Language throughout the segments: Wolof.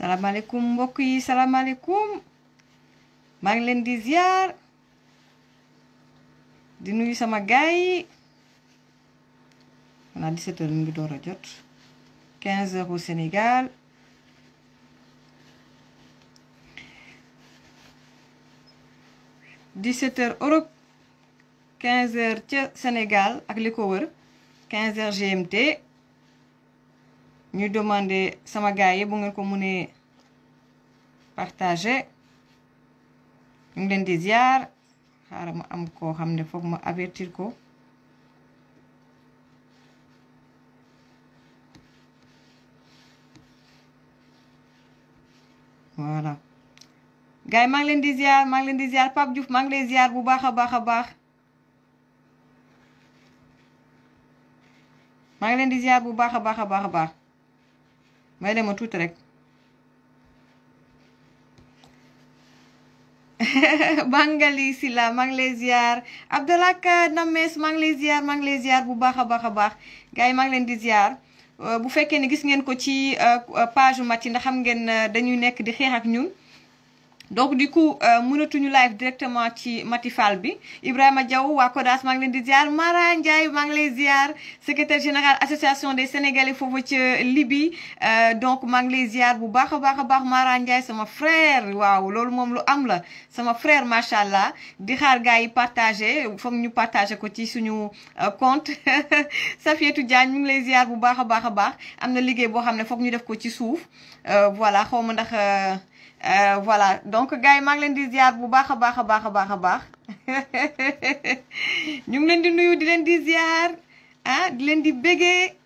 salaamaaleykum mbokk yi salaamaaleykum maa ngi leen di ziar di nuyu sama gaay yi xanaa 17h mu ngi door a jot 15h au Sénégal (17h Europe 15h ca Sénégal ak li ko wër 15h GMT ñu demandé sama gaay yi bu ngeen ko mënee partager ñu ngi leen di ziar xaaral ma am koo xam ne foog ma avertir ko voilà gaay maa ngi leen di ziar Pape Diouf maa ngi lay ziar bu baax a baax a baax maa ngi leen di ziar bu baax a baax a baax a baax may dem ma tuuti rek Bangali Sila maa ngi lay ziar Abdallah Names maa ngi lay ziar bu baax a baax a baax gars yi maa ngi leen di ziar bu fekkee ne gis ngeen ko ci page Mati ndax xam ngeen dañuy nekk di xeex ak ñun donc du coup mënatuñu live directement ci Mati Fall bi Ibrahima Diaw waa Kodas maa ngi leen di ziar Mara Ndiaye maa ngi lay ziar secrétaire général association des sénégalais foofu ci Libye donc maa ngi lay ziar bu baax a baax Mara Ndiaye sama frère waaw loolu moom lu am la sama frère macha allah di xaar gars yi partagé foog ñu partagé ko ci suñu compte Safietou Diagne ñu ngi lay ziar bu baax a baax am na liggéey boo xam ne foog ñu def ko ci suuf voilà xaw ma ndax. Voilà donc gars yi maa ngi leen di ziar bu baax a baax ñu ngi leen di nuyu di leen di ziar di leen di bégee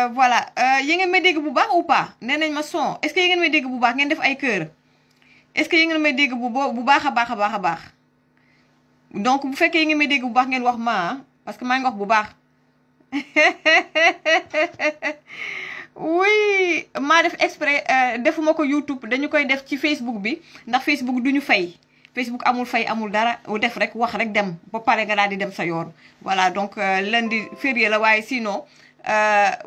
voilà yéen ngeen may dégg bu baax ou pas nee nañ ma son est-ce que yéen ngeen may dégg bu baax ngeen def ay kër est-ce que yéen ngeen may dégg bu baax a baax donc bu fekkee yéen ngeen may dégg bu baax ngeen wax ma parce que maa ngi wax bu baax oui maa def exprès defuma ko YouTube dañu koy def ci Facebook bi ndax Facebook duñu fay Facebook amul fay amul dara def rek wax rek dem ba pare nga daal di dem sa yoon voilà donc lundi férié la waaye sinon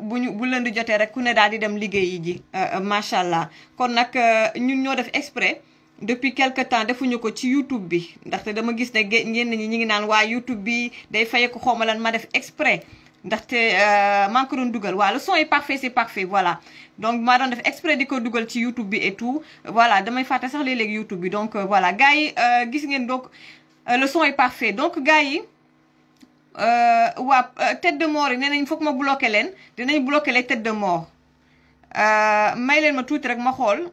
bu lundi jotee rek ku ne daal di dem liggéeyi ji macha allah kon nag ñun ñoo def exprès depuis quelque temps defuñu ko ci YouTube bi ndaxte dama gis ne ñenn ñi ngi naan waa YouTube bi day fay ko xawma lan ma def exprès ndaxte maa ngi ko doon dugal waaw le son est parfait c'est parfait voilà donc maa doon def exprès di ko dugal ci YouTube bi et tout voilà damay fàtte sax léeg-léeg YouTube bi donc voilà gars yi gis ngeen donc le son est parfait donc gars yi waa tête de mort yi nee nañ foog ma bloqué leen dinañ bloqué les têtes de mort may leen ma tuuti rek ma xool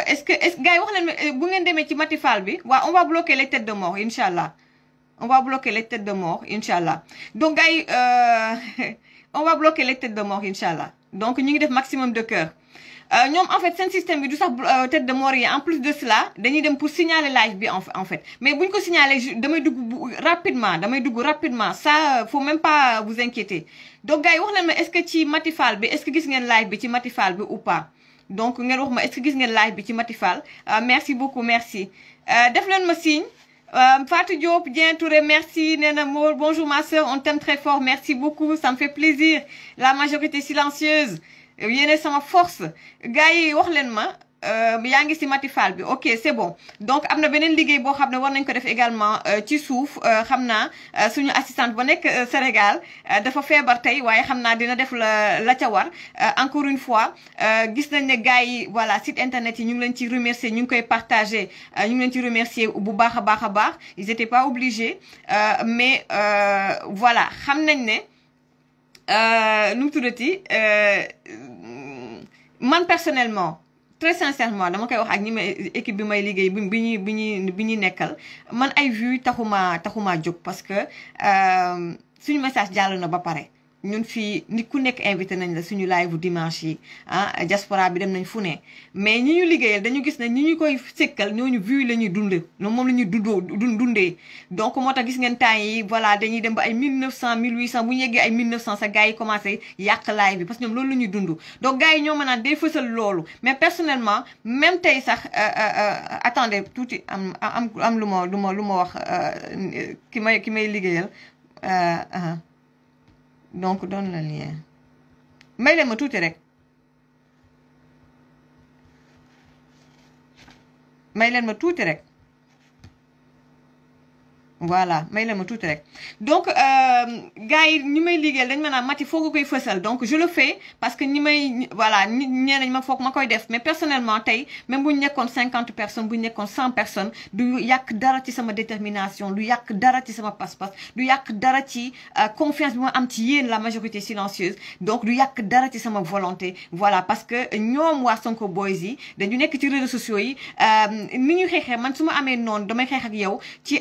est-ce que gars yi wax leen ma bu ngeen demee ci Mati Fall bi waaw on va bloquer les têtes de mort incha allah. On va bloquer les têtes de mort, Inch'Allah. Donc, gars, on va bloquer les têtes de mort, Inch'Allah. Donc, nous avons maximum de cœur. En fait, c'est un système de tête de mort. En plus de cela, nous avons pour signaler live, en fait. Mais si vous signaler rapidement, ça, faut même pas vous inquiéter. Donc, gars, est-ce que tu Mati Fall, est-ce que vous avez live ci Mati Fall ou pas? Donc, est-ce que vous avez live ci Mati Fall? Merci beaucoup, merci. Def-le me signe. Fatou Diop, bien Touré, merci. Nena Mour, bonjour ma soeur, on t'aime très fort, merci beaucoup, ça me fait plaisir. La majorité silencieuse, yéen sama force. Gars yi wax leen ma yaa ngi ci Mati Fall bi ok c'est bon donc am na beneen liggéey boo xam ne war nañ ko def également ci suuf xam naa suñu assistante ba nekk Sénégal dafa feebar tey waaye xam naa dina def la ca war encore une fois gis nañ ne gars yi voilà site internet yi ñu ngi leen ci remercier ñu ngi koy partager ñu ngi leen ci remercier bu baax a baax ils étaient pas obligés mais voilà xam nañ ne nu mu tuddati man personnellement très sincèrement dama koy wax ak ñi may équipe bi may liggéey bi ñuy nekkal man ay vues taxuma jóg parce que suñu message jàll na ba pare ñun fii nit ku nekk invité nañ la suñu live dimanche yi diaspora bi dem nañ fu ne mais ñi ñu liggéeyal dañu gis ne ñi ñu koy sëkkal ñooñu vues la ñuy dund moom la ñuy dundee donc moo tax gis ngeen temps yi voilà dañuy dem ba ay 1900 1800 bu ñu yeggee ay 1900 sa gars yi commencé yàq live bi parce que ñoom loolu la ñuy dund donc gars yi ñoo mën naan day fësal loolu mais personnellement même tey sax attendez tuuti am lu ma wax ki may liggéeyal donc donne le lien may leen ma tuuti rek may leen ma tuuti rek. voilà may la ma tuuti rek donc gars yi ñi may liggéeyal dañ ma naan Maty foog nga koy fësal donc je le fais parce que ñi may voilà ñee nañ ma foog ma koy def mais personnellement tey même bu ñu nekkoon 50 personnes bu ñu nekkoon 100 personnes du yàq dara ci sama détermination du yàq dara ci sama pas-pas du yàq dara ci confiance bi ma am ci yéen la majorité silencieuse donc du yàq dara ci sama volonté voilà parce que ñoom waa Sonko Boys yi dañu nekk ci réseaux sociaux yi ni ñu xeexee man su ma amee noonu damay xeex ak yow ci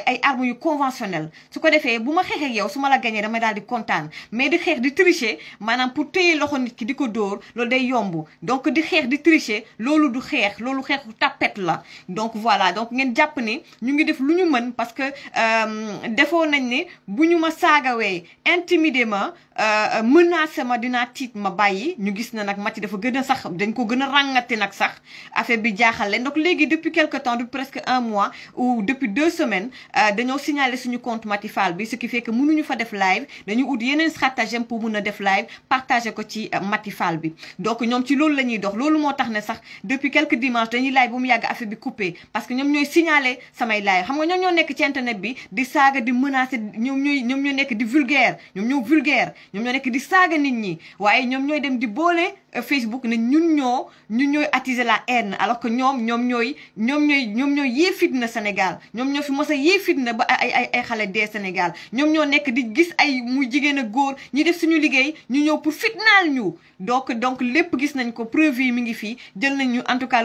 ay armes yu conventionnelles su ko defee bu ma xeexee ak yow su ma la gagné damay daal di kontaan mais di xeex di tricher maanaam pour téye loxo nit ki di ko dóor loolu day yomb donc di xeex di tricher loolu du xeex loolu xeexu tapette la donc voilà donc ngeen jàpp ni ñu ngi def lu ñu mën parce que defoo nañ ne bu ñu ma saagawee intimider ma menacé ma dinaa tiit ma bàyyi ñu gis na nag Maty dafa gën a sax dañ ko gën a ràngati nag sax affaire bi jaaxal leen donc léegi depuis quelque temps depuis presque 1 mois ou depuis 2 semaines dañoo signaler suñu compte Maty Fall bi ce qui fait que mënuñu fa def live dañu ut yeneen stratagème pour mun a def live partager ko ci Maty Fall bi donc ñoom ci loolu la ñuy dox loolu moo tax ne sax depuis quelques dimanches dañuy live bu mu yàgg affaire bi coupé parce que ñoom ñooy signaler samay live xam nga ñoom ñoo nekk ci internet bi di saaga di menacer ñoom ñoo nekk di vulgaire ñoom ñoo nekk di saaga nit ñi waaye ñoom ñooy dem di boole Facebook ne ñun ñooy attiser la haine alors que ñoom ñooy yee fitna Sénégal ñoom ñoo fi mos a yee fitna ba ay xale dee Sénégal ñoom ñoo nekk di gis ay muy jigéen ak góor ñi def suñu liggéey ñu ñëw pour fitnaal ñu donc lépp gis nañ ko preuve yi mi ngi fii jël nañ ñu en tout cas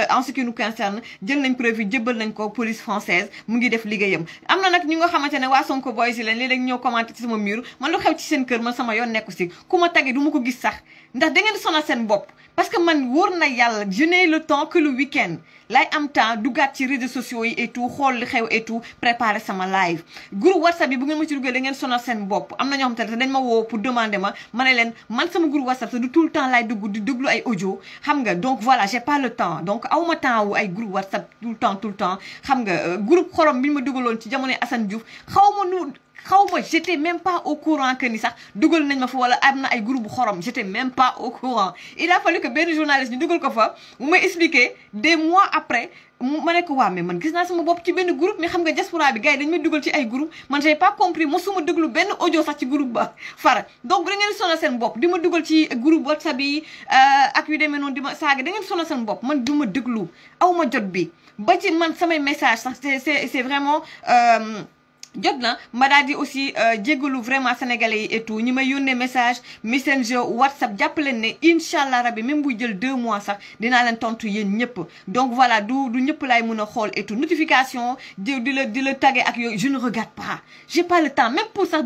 en ce qui nous concerne jël nañ preuve yi jëbal nañ ko police française mu ngi def liggéeyam am na nag ñu nga xamante ne waa Sonko Boys yi lañ léeg-léeg ñoo commenté ci sama mur man lu xew ci seen kër man sama yoon nekku si ku ma tagge du ma ko gis sax ndax da ngeen sonal seen bopp parce que man wóor na yàlla je n'ai le temps que le week-end lay am temps duggaat ci réseaux sociaux yi et tout xool li xew et tout préparer sama live groupe WhatsApp bi bu ngeen ma ci duggee da ngeen sonal seen bopp am na ñoo xam te dañ ma woo pour demander ma ne leen man sama groupe WhatsApp te du tout le temps laay dugg di déglu ay audio xam nga donc voilà j'ai pas le temps donc awma temps wu ay groupe WhatsApp tout le temps xam nga groupe xorom bi ñu ma dugaloon ci jamonoy Assane Diouf xaw ma j'étais même pas au courant que ni sax dugal nañ ma fa wala am na ay groupe xorom j'étais même pas au courant il a fallu que benn journaliste ñu dugal ko fa mu may expliquer des mois après ma ne ko waa mais man gis naa sama bopp ci benn groupe mais xam nga diaspora bi gars yi dañu may dugal ci ay groupe man j'ai pas compris mosuma déglu benn audio sax ci groupe ba fara donc da ngeen sonal seen bopp di ma dugal ci groupe WhatsApp yi ak yu demee noonu di ma saaga da ngeen sonal seen bopp man du ma déglu aw ma jot bi ba ci man samay message sax c'est vraiment jot na ma daal di aussi jégalu vraiment sénégalais yi et tout ñi may yónnee message messenger WhatsApp jàpp leen ne incha allah rabi même buy jël 2 mois sax dinaa leen tontu yéen ñëpp donc voilà du ñëpp laay mën a xool et tout notification di la tagué ak yooyu je ne regarde pas j'ai pas le temps même pour sax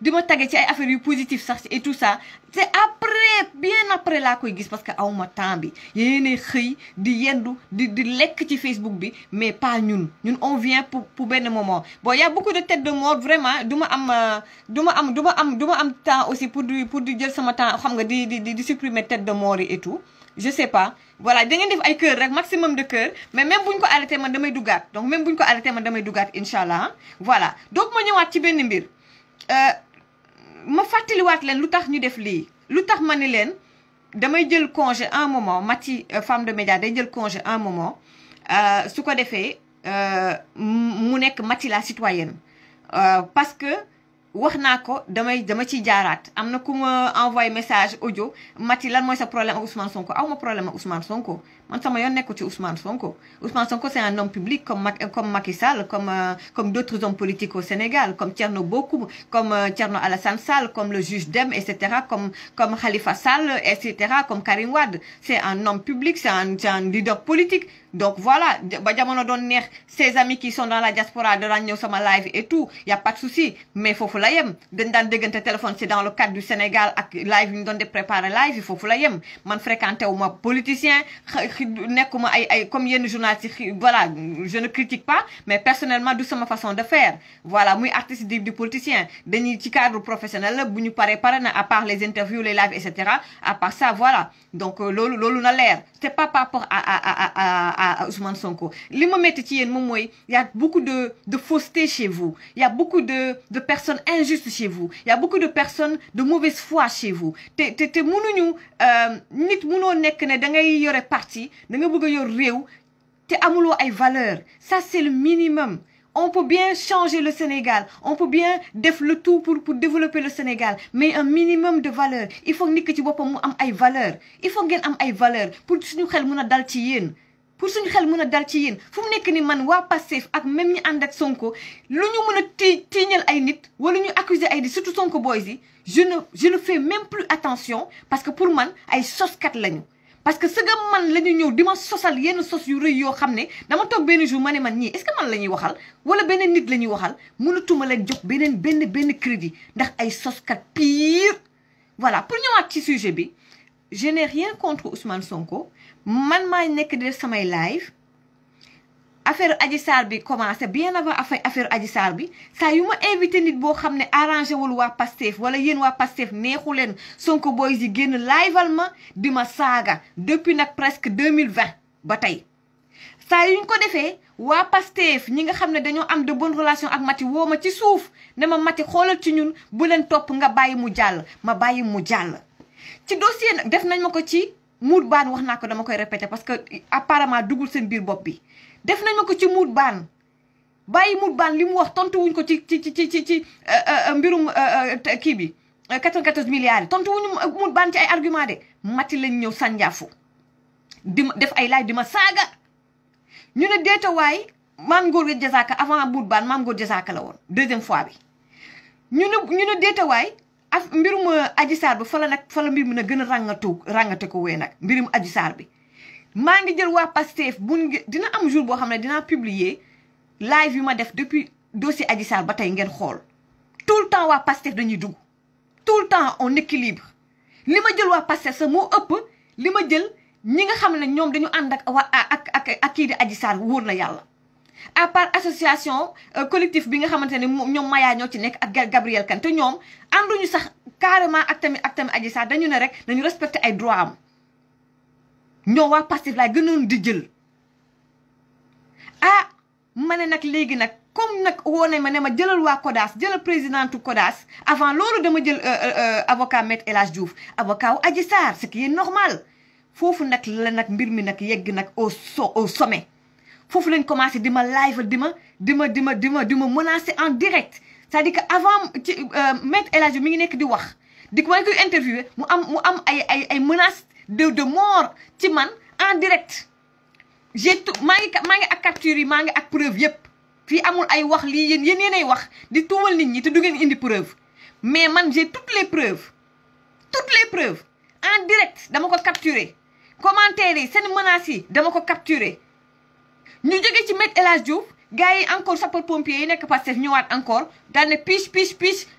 di ma tagué ci ay affaires yu positif sax et tout ça c'est après bien après laa koy gis parce que awma temps bi yéene xëy di yendu di lekk ci Facebook bi mais pas ñun on vient pour benn moment bon y a beaucoup de tête de mort vraiment du ma am temps aussi pour di jël sama temps xam nga di supprimer tête de mort yi et tout je sais pas voilà da ngeen def ay cœur rek maximum de cœur mais même buñ ko arrêté man damay duggaat donc même buñ ko arrêté man damay duggaat incha allah voilà donc ma ñëwaat ci benn mbir ma fàttaliwaat leen lu tax ñu def lii lu tax ma ni leen damay jël congé un moment Maty femme de média day jël congé un moment su ko defee mu nekk Maty la citoyenne parce que wax naa ko dama ciy jaaraat am na ku ma envoyé message audio Maty lan mooy sa problème ak Ousmane Sonko aw ma problème ak Ousmane Sonko man sama yoon nekku ci Ousmane Sonko c'est un homme public comme Macky Sall comme d'autres hommes politiques au Sénégal comme Thierno Bocoum comme Thierno Alassane Sall comme le juge Dème etc comme Khalifa Sall etc comme Karim Wade c'est un homme public c'est un leader politique donc voilà ba jamono doon neex ses amis qui sont dans la diaspora danañ ñëw sama live et tout y a pas de souci mais foofu la yem dañ daan déggante téléphone c'est dans le cadre du Sénégal ak live yi ñu doon de préparer live yi foofu la yem man fréquenté wu ma politicien nekkuma ay comme yenn journalistes yi voilà je ne critique pas mais personnellement du sama façon de faire voilà muy artiste di politicien dañuy ci cadre professionnel la bu ñu pare na à part les interviews les lives etc à part ça voilà donc loolu na leer c'est pas par rapport à Ousmane Sonko li ma metti ci yéen moom mooy y a beaucoup de fausseté chez vous y a beaucoup de personnes injustes chez vous y a beaucoup de personnes de mauvaise foi chez vous te mënuñu nit mënoo nekk ne da ngay yore parti da nga bëgg a yor réew te amuloo ay valeur ça c'est le minimum. On peut bien changer le Sénégal on peut bien def le tout pour développer le Sénégal mais un minimum de valeur il faut nit ki ci boppam mu am ay valeur il faut ngeen am ay valeur pour suñu xel mën a dal ci yéen pour suñu xel mën a dal ci yéen fu mu nekk ni man waa Pastef ak même ñi ànd ak Sonko lu ñu mën a tiiñal ay nit wala ñu accuser ay nit surtout Sonko boys yi je ne fais même plus attention parce que pour man ay soskat lañu parce que sëgam man la ñu ñëw di ma sosal yenn sos yu rëy yoo xam ne dama toog benn jour ma ne man ñii est-ce que man la ñuy waxal wala beneen nit la ñuy waxal mënatuma leen jox benn crédit ndax ay soskat pire. voilà pour ñëwaat ci sujet bi je n'ai rien contre Ousmane Sonko man maa nekk di def samay live affaire Adji Sarr bi commencé bien avant affaire Adji Sarr bi saa yu ma invité nit boo xam ne arrangé wul waa Pastef wala yéen waa Pastef neexu leen Sonko boys yi génn liveal ma di ma saaga depuis nag presque 2020 ba tey saa yuñ ko defee waa Pastef ñi nga xam ne dañoo am de bonnes relations ak Mati woo ma ci suuf ne ma Mati xoolal ci ñun bu leen topp nga bàyyi mu jàll ma bàyyi mu jàll ci dossier nag def nañ ma ko ci muut baan wax naa ko dama koy répéter parce que apparemment dugul seen biir bopp bi def nañ ma ko ci muut baan bàyyi muut baan li mu wax tontu wuñ ko ci mbirum kii bi 94 milliards yi tontu wuñu muut baan ci ay argument de Mati lañ ñëw sànjaafu di ma def ay laaj di ma saaga ñu ne deetawaay maam Ngor Jazaaka avant muut baan maam Ngor Jazaaka la woon deuxième fois bi ñu ne deetawaay af mbirum Adji Sarr bi fa la mbir mi na gën a ràngate ko wee nag mbirum Adji Sarr bi maa ngi jël waa Pastef dina am jour boo xam ne dinaa publier live yu ma def depuis dossier Adji Sarr ba tey ngeen xool tout le temps waa Pastef dañuy dugg tout le temps on équilibre li ma jël waa Pastef sax moo ëpp li ma jël ñi nga xam ne ñoom dañu ànd ak kii di Adji Sarr wóor na yàlla à part association collectif bi nga xamante ne ñoom Maya ñoo ci nekk ak Gabriel Kane te ñoom ànduñu sax carrément ak tamit Adji Sarr dañu ne rek dañu respecté ay droit am ñoo waa Pastef laay gënoon di jël ma ne nag léegi nag comme nag woone ma ne ma jëlal waa CODAS jëlal présidentu CODAS avant loolu dama jël avocat Maître El Hadji Diouf avocat wu Adji Sarr ce qui est normal foofu nag la nag mbir mi nag yegg nag au sommet foofu lañ commencé di ma live di ma menacer en direct c'est-à-dire que avant ci Maître El Hadji Diouf mi ngi nekk di wax di ko ma koy interviewé mu am ay menaces de mort ci man en direct j'ai tout maa ngi ak capture yi maa ngi ak preuve yëpp fii amul ay wax lii yéenay wax di tuumal nit ñi te du ngeen indi preuve mais man j'ai toutes les preuves en direct dama ko capturer commentaires yi seen menaces yi dama ko capturer ñu jógee ci Maître El Hadji Diouf gars yi encore sapeur pompier yi nekk Pastef ñëwaat encore daal ne piche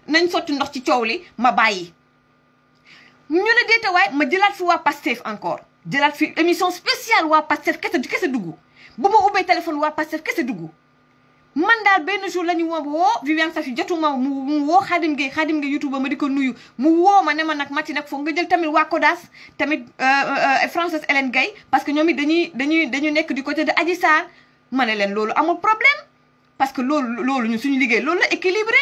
nañ sotti ndox ci coow li ma bàyyi ñu ne deetawaay ma jëlaat fi waa Pastef encore jëlaat fi émission spéciale waa Pastef kese dugg bu ma ubbee téléphone waa Pastef kese dugg man daal benn jour la ñu woo Viviane Safi jotuma mu woo Khadim Gueye YouTube ma di ko nuyu mu woo ma ne ma nag Mati nag foog nga jël tamit waa CODAS tamit Frances Hélène Gueye parce que ñoom it dañu nekk du côté de Adji Sarr ma ne leen loolu amul problème parce que loolu ñun suñu liggéey loolu la équilibré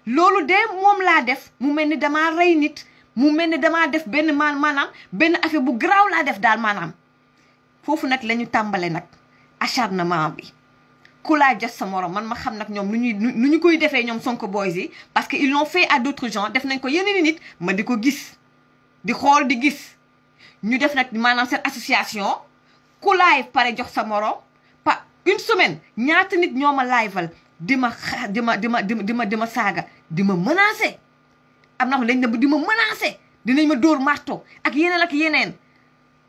loolu de moom laa def mu mel ni damaa rey nit mu mel ni damaa def benn maanaam benn affaire bu garaaw laa def daal maanaam foofu nag la ñu tàmbale nag acharnement bi ku laa jot sa morom man ma xam nag ñoom nu ñu koy defee ñoom Sonko boys yi parce que ils l'ont fait à d'autres gens def nañ ko yeneen nit ma di ko gis di xool di gis ñu def nag maanaam seen association ku laay pare jox sa morom pas une semaine ñaata nit ñoo ma liveal di ma saaga di ma menacer am na xam dañ ne di ma menacer dinañ ma dóor marto ak yeneen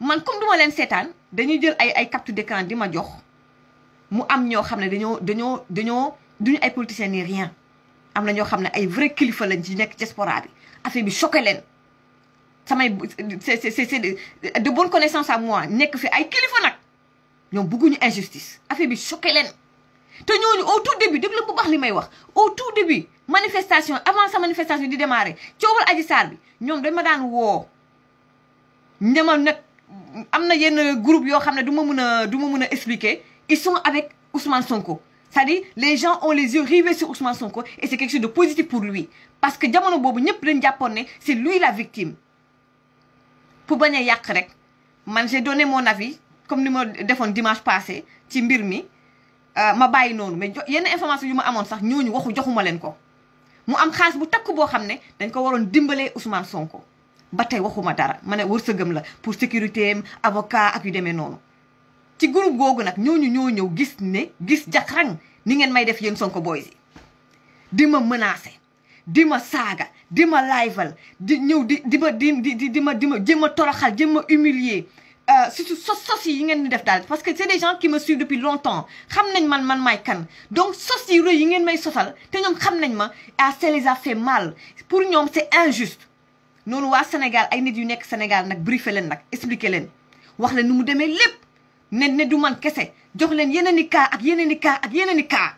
man comme duma leen seetaan dañuy jël ay capture d'écran di ma jox mu am ñoo xam ne duñu ay politiciens ni rien am na ñoo xam ne ay vrai kilifa lañ ci nekk diaspora bi affaire bi choqué leen samay c'est de bonne connaissance à moi nekk fi ay kilifa nag ñoom bëgguñu injustice affaire bi choqué leen te ñooñu au tout début dégg la bu baax li may wax au tout début manifestation avant sa manifestation di démarrer coowal Adji Sarr bi ñoom dañ ma daan woo ñamal nag am na yenn groupe yoo xam ne du ma mën a expliquer ils sont avec Ousmane Sonko c'est-à-dire les gens ont les yeux rivés sur Ousmane Sonko et c'est quelque chose de positif pour lui parce que jamono boobu ñëpp dañ jàppoon ne c'est lui la victime pour bañ a yàq rek man j'ai donné mon avis comme ni ma defoon dimanche passé ci mbir mi ma bàyyi noonu mais yenn information yu ma amoon sax ñooñu joxuma leen ko mu am xaalis bu takk boo xam ne dañ ko waroon dimbalee Ousmane Sonko ba tey waxuma dara ma ne wërsëgam la pour sécurité am avocat ak yu demee noonu ci groupe googu nag ñooñu ñoo ñëw gis jaxrang ni ngeen may def yéen Sonko boys yi di ma menacer di ma saaga di ma liveal di ñëw di ma jéem a toroxal jéem a humilier surtout sos yi ngeen di def daal parce que c'est des gens qui me suivent depuis longtemps xam nañ man maay kan donc sos yi rëy yi ngeen may sosal te ñoom xam nañ ma ça les a fait mal pour ñoom c'est injuste noonu waa Sénégal ay nit yu nekk Sénégal nag briefé leen nag expliqué leen wax leen nu mu demee lépp ne du man kese jox leen yeneen i cas ak yeneen i cas ak yeneen i cas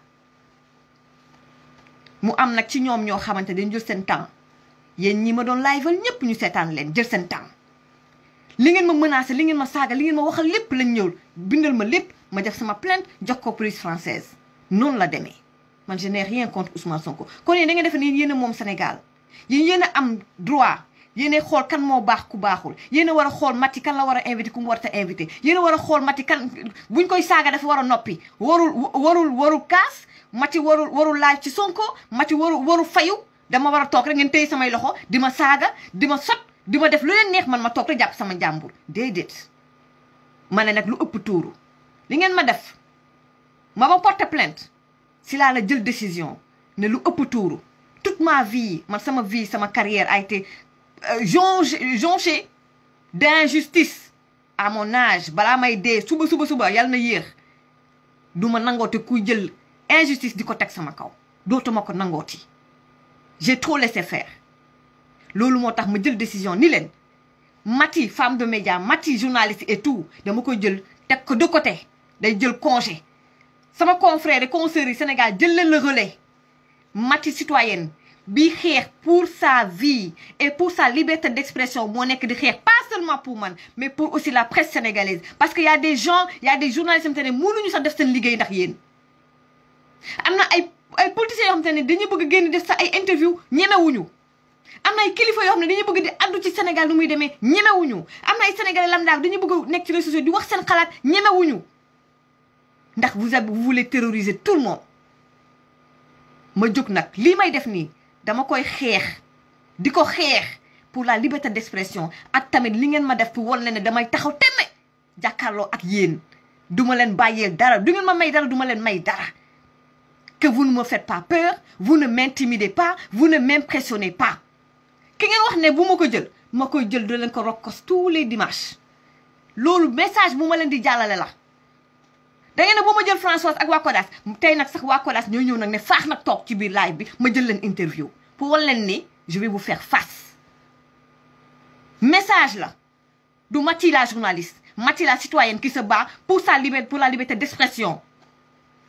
mu am nag ci ñoom ñoo xamante dañ jël seen temps yéen ñi ma doon liveal ñëpp ñu seetaan leen jël seen temps li ngeen ma menacé li ngeen ma saaga li ngeen ma waxal lépp lañ ñëw bindal ma lépp ma def sama plainte jox ko police française noonu la demee man je n'ai rien contre Ousmane Sonko kon yéen da ngeen defe ne yéen a moom Sénégal yéen a am droit yéen a xool kan moo baax ku baaxul yéen a war a xool Maty kan la war a invité ku mu war a invité yéen a war a xool Maty kan buñ koy saaga dafa war a noppi warul kaas Maty warul laaj ci Sonko Maty warul fayu dama war a toog rek ngeen téye samay loxo di ma saaga di ma sot di ma def lu leen neex man ma toog rek jàpp sama njàmbur déedéet ma ne nag lu ëpp tuuru li ngeen ma def ma porter plainte si laa la jël décision ne lu ëpp tuuru toute ma vie man sama vie sama carrière a été jonchée d'injustice à mon âge balaa may dee suba yàlla na yéex du ma nangooti kuy jël injustice di ko teg sama kaw dootuma ko nangooti j'ai trop laissé faire loolu moo tax ma jël décision ni leen Maty femme de média Maty journaliste et tout dama koy jël teg ko de côté day jël congé sama confrère et consoeurs yi Sénégal jël leen le relais Maty citoyenne bi xeex pour sa vie et pour sa liberté d'expression moo nekk di xeex pas seulement pour man mais pour aussi la presse sénégalaise parce que y a des gens y a des journalistes yoo xam te ne mënuñu sax def seen liggéey ndax yéen am na ay politiciens yoo xam te ne dañuy bëgg génn def sax ay interview ñemewuñu am na ay kilifa yoo xam ne dañuy bëgg di addu ci Sénégal nu muy demee ñemewuñu am na ay sénégalais lambda dañuy bëgg nekk ci réseaux sociaux di wax seen xalaat ñemewuñu ndax vous voulez terroriser tout le monde ma jóg nag lii may def nii dama koy xeex di ko xeex pour la liberté d'expression ak tamit li ngeen ma def pour wan leen ne damay taxaw temme jàkkaarloo ak yéen du ma leen bàyyee dara du ngeen ma may dara du ma leen may dara que vous ne me faites pas peur vous ne m'intimidez pas vous ne m'impressionnez pas ki ngeen wax ne bu ma koy jël da leen ko rokkos tous les dimanches loolu message bu ma leen di jàllale la da ngeen ne bu ma jël Françoise ak waa Kodas tey nag sax waa Kodas ñooy ñëw nag ne faax nag toog ci biir live bi ma jël leen interview pour wan leen ni je vais vous faire face message la du Maty la journaliste Maty la citoyenne qui se bat pour la liberté d'expression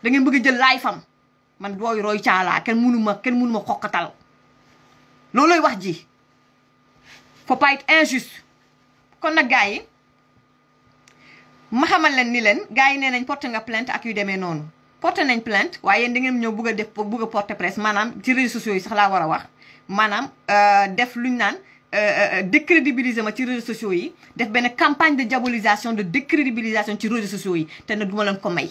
da ngeen bëgg a jël live am man dooy roy caalaa kenn mënu ma xokkatal loolooy wax ji faut pas être injuste kon nag gars yi ma xamal leen ni leen gars yi nee nañ porté nga plainte ak yu demee noonu porté nañ plainte waaye yéen da ngeen ñëw bëgg a porter presse maanaam ci réseaux sociaux yi sax laa war a wax maanaam def luñ naan décrédibiliser ma ci réseaux sociaux yi def benn campagne de diabolisation de décrédibilisation ci réseaux sociaux yi te ne duma leen ko may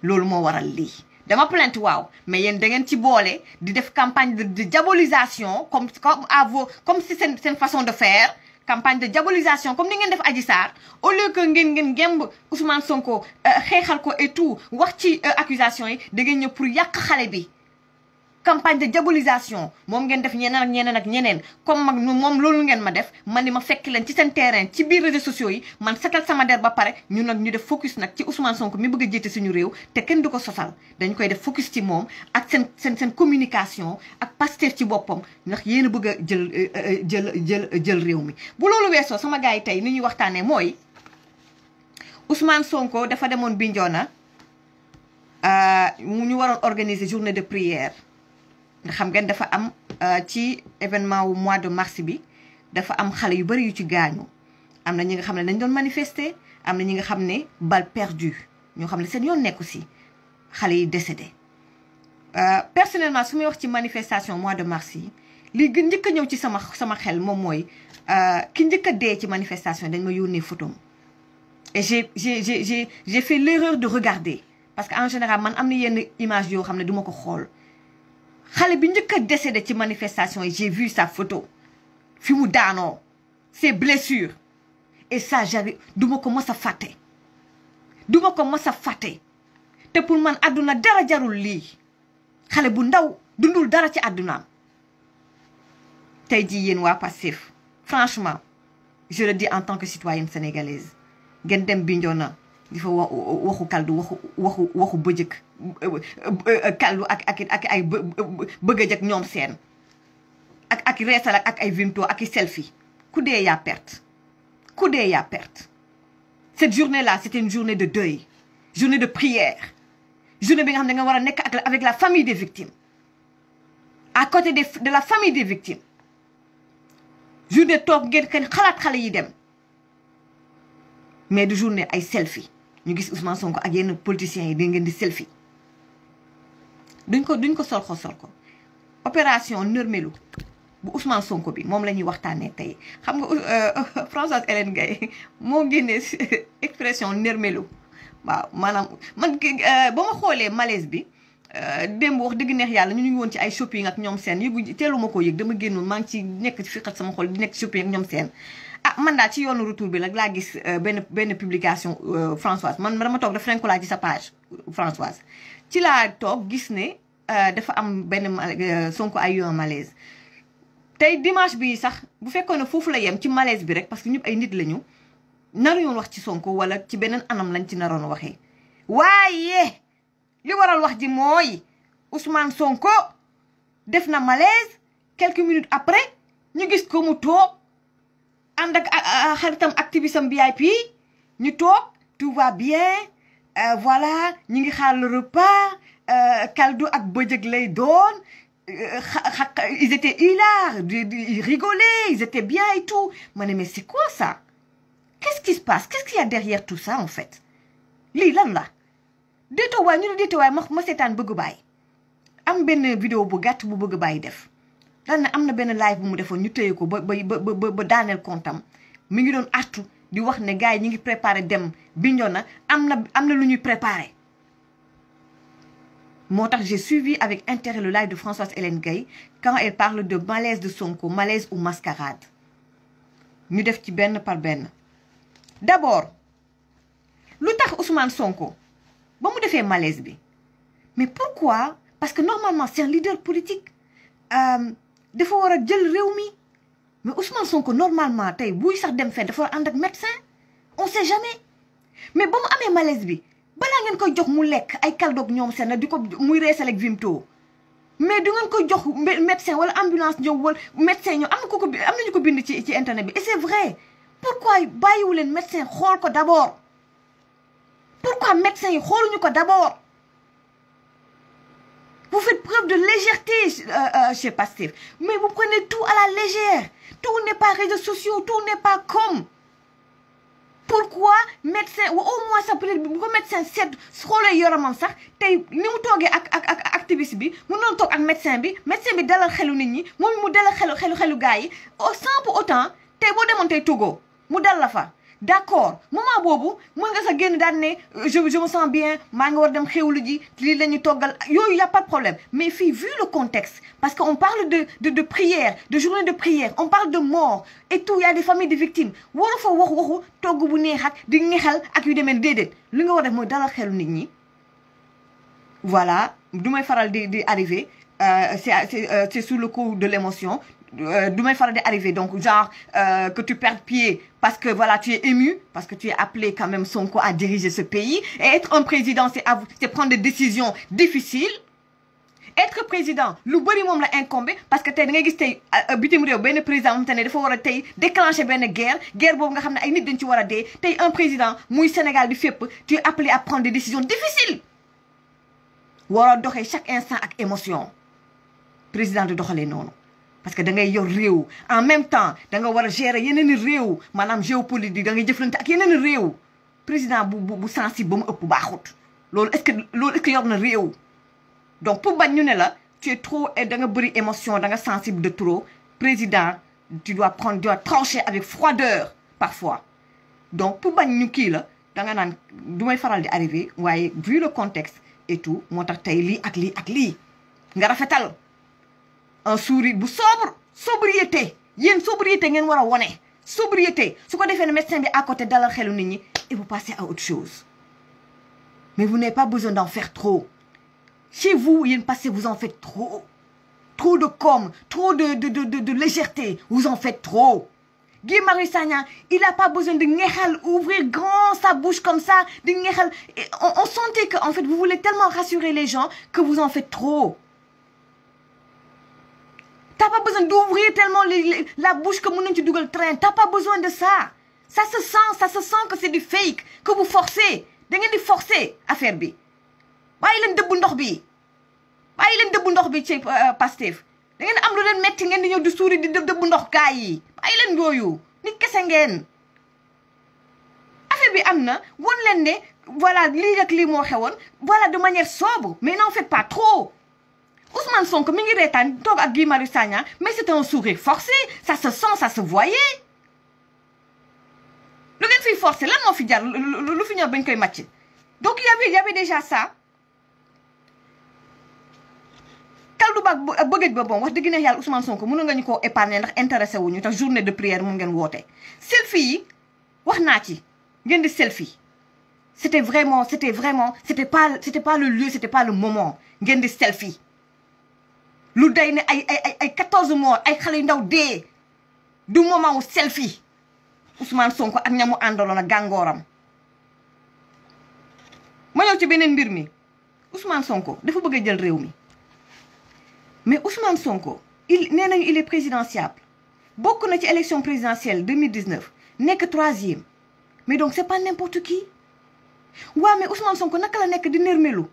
loolu moo waral lii dama plainte waaw mais yéen da ngeen ci boole di def campagne de diabolisation comme si seen façon de faire campagne de diabolisation comme ni ngeen def Adji Sarr au lieu que ngeen gemb Ousmane Sonko xeexal ko et tout wax ci accusation yi da ngeen ñëw pour yàq xale bi campagne de diabolisation moom ngeen def ñeneen ak ñeneen comme mag moom loolu ngeen ma def man ni ma fekk leen ci seen terrain ci biir réseaux sociaux yi man setal sama der ba pare ñu nag ñu def focus nag ci Ousmane Sonko mi bëgg a jiite suñu réew te kenn du ko sosal dañu koy def focus ci moom ak seen communication ak Pastef ci boppam ndax yéen a bëgg a jël réew mi. bu loolu weesoo sama gars yi tey ni ñuy waxtaanee mooy Ousmane Sonko dafa demoon Bignona mu ñu waroon organiser journée de prière. nga xam ngeen dafa am ci événement wu mois de mars bi dafa am xale yu bari yu ci gaañu am na ñi nga xam ne dañ doon manifester am na ñi nga xam ne balle perdue ñoo xam ne seen yoon nekku si xale yi décédé personnellement su may wax ci manifestation mois de mars yi li gën njëkk a ñëw ci sama xel moom mooy ki njëkk a dee ci manifestation dañ ma yónnee photo et j'ai fait l'erreur de regarder parce que en général man am na yenn image yoo xam ne duma ko xool xale bi njëkk a décédé ci manifestation yi j'ai vu sa photo fi mu daanoo ses blessures et ça j'avais duma ko mos a fàtte duma ko mos a fàtte te pour man àdduna dara jarul lii xale bu ndaw dundul dara ci àddunaam tey jii yéen waa Pastef franchement je le dis en tant que citoyenne sénégalaise ngeen dem Bignona di fa waxu kaldu waxu bëjëk kaldu ak ay bëggëjëk ñoom seen ak reesal ak ay vimto ak i selfie ku dee yaa perte ku dee yaa perte cette journée là c'était une journée de deuil journée de prière journée bi nga xam ne nga war a nekk avec la famille des victimes à côté de la famille des victimes journée toog ngeen kenn xalaat xale yi dem mais du journée ay selfie ñu gis Ousmane Sonko ak yenn politiciens yi di ngeen di selfie duñ ko sol ko opération nërmelu bu Ousmane Sonko bi moom la ñuy waxtaanee tey xam nga Françoise Hélène Gaye moo génnee expression nërmelu waaw maanaam man ba ma xoolee malaise bi démb wax dëgg neex yàlla ñu ngi woon ci ay shopping ak ñoom seen yëgu teelu ma ko yëg dama génnoon maa ngi ci nekk ci fiqat sama xol di nekk shopping ak ñoom seen man daal ci yoonu retour bi nag laa gis benn publication Françoise man dama toog daf ko laa ci sa page Françoise ci laa toog gis ne dafa am benn Sonko ay yoon malaise tey dimanche bi sax bu fekkoon ne foofu la yem ci malaise bi rek parce que ñëpp ay nit lañu naruñoon wax ci Sonko wala ci beneen anam lañ ci naroon waxee waaye li waral wax ji mooy Ousmane Sonko def na malaise quelques minutes après ñu gis ko mu toog ànd ak xaritam activisme VIP ñu toog tout va bien voilà ñu ngi xaar le repas kaldu ak bëjëg lay doon ils étaient hilares ils rigolaient ils étaient bien et tout ma ne mais c'est quoi ça qu'est-ce qui se passe qu'est-ce qu'il y a derrière tout ça en fait lii lan la déetoo waay ñu ne déetoo waay ma seetaan bëgg bàyyi am benn vidéo bu gàtt bu bëgg bàyyi def daan na am na benn live bu mu defoon ñu téye ko ba daaneel kontam mi ngi doon artu di wax ne gars yi ñu ngi préparé dem Bignona am na lu ñuy préparé moo tax j'ai suivi avec intérêt le live de Françoise Hélène Gaye quand elle parle de malaise de Sonko malaise ou mascarade ñu def ci benn par benn d'abord lu tax Ousmane Sonko ba mu defee malaise bi mais pourquoi parce que normalement c'est un leader politique dafa war a jël réew mi mais Ousmane Sonko normalement tey buy sax dem fenn dafa war a ànd ak médecin on sait jamais mais ba mu amee malaise bi balaa ngeen koy jox mu lekk ay kaldoog ñoom seen di ko muy reesal ak vimto mais du ngeen koy jox médecin wala ambulance ñëw wala médecin ñëw am nañu ko bind ci internet bi et c'est vrai pourquoi bàyyiwu leen médecin xool ko d'abord pourquoi médecin yi xooluñu ko d'abord vous faites preuve de légèreté chez Pastef mais vous prenez tout à la légère tout n'est pas réseaux sociaux tout n'est pas comme pourquoi médecin au moins ça peut être bu ko médecin seet xoolee yoramam sax tey ni mu toogee ak activiste bi mu noonu toog ak médecin bi dalal xelu nit ñi moom mu dalal xelu gars yi sans pour autant tey boo demoon tey Togo mu dal la fa d'accord moment boobu mën nga sa génn daan ne je me sens bien maa ngi war dem xewlu ji lii la ñu toggal yooyu y a pas de problème mais fii vu le contexte parce que on parle de prière de journée de prière on parle de mort et tout y a des familles de victimes waru fa waxu togg bu neex ak di ñexal ak yu demee déedéet li nga war def mooy dalal xelu nit ñi voilà du may faral di arriver c'est sous le coup de l'émotion du may faral di arriver donc genre que tu perds pied parce que voilà tu es ému parce que tu es appelé quand même Sonko à diriger ce pays et être un président c'est prendre des décisions difficiles être président lu bëri moom la incombé parce que tey da ngay gis tey bitim réew benn président moom te ne dafa war a tey déclencher benn guerre boobu nga xam ne ay nit dañ ci war a dee tey un président muy Sénégal di fépp tu es appelé à prendre des décisions difficiles war a doxee chaque instant ak émotion président di doxalee noonu parce que da ngay yor réew en même temps da nga war a gérer yeneen réew maanaam géopolitique da ngay jëflante ak yeneen réew président bu sensible ba mu ëpp baaxut loolu est-ce que yor na réew donc pour bañ ñu ne la tu es trop da nga bëri émotion da nga sensible de trop président tu dois trancher avec froideur parfois donc pour bañ ñu kii la danga naan du may faral di arrivé waaye vu le contexte et tout moo tax tey lii ak lii ak lii nga rafetal un sourire bu sobre sobriété yéen sobriété ngeen war a wone sobriété su ko defee ne médecin bi à côté dalal xelu nit ñi et vous passez à autre chose mais vous n'avez pas besoin d'en faire trop chez vous yéen passez vous en faites trop de com trop de légèreté vous en faites trop Guy Marius Sagna il a pas besoin de ngexal ouvrir grand sa bouche comme ça de ngexal on sentait que en fait vous voulez tellement rassurer les gens que vous en faites trop. T'as pas besoin d'ouvrir tellement la bouche que mën nañ ci dugal train t'as pas besoin de ça ça se sent que c'est du fake que vous forcez da ngeen di forcer affaire bi bàyyi leen dëbb ndox bi ci Pastef da ngeen am lu leen metti ngeen di ñëw di suuri di dëbb ndox gaay yi bàyyi leen yooyu nit kese ngeen affaire bi am na won leen ne voilà lii ak lii moo xewoon voilà de manière sobre mais n'en faites pas trop Ousmane Sonko mi ngi reetaan toog ak Guy Marius Sagna mais c'est un sourire forcé ça se sent ça se voyait lu ngeen fiy forcé lan moo fi jar lu fi ñor bañ koy màcc donc y avait déjà ça kaldu baag bëggëj ba bon wax dëgg ne yàlla Ousmane Sonko mënu nga ñu koo épargner ndax intéressé wuñu tax journée de prière mu ngeen woote selfie yi wax naa ci ngeen di selfie c'était pas le lieu c'était pas le moment ngeen di selfie lu day ne ay 14 morts ay xale yu ndaw dee du moment wu selfie Ousmane Sonko ak ñamu àndaloon ak gàngooram ma ñëw ci beneen mbir mi Ousmane Sonko dafa bëgg a jël réew mi mais Ousmane Sonko nee nañu il est présidentiable bokk na ci élection présidentielle 2019 nekk 3e mais donc c'est pas n'importe qui waaw mais Ousmane Sonko naka la nekk di nërmelu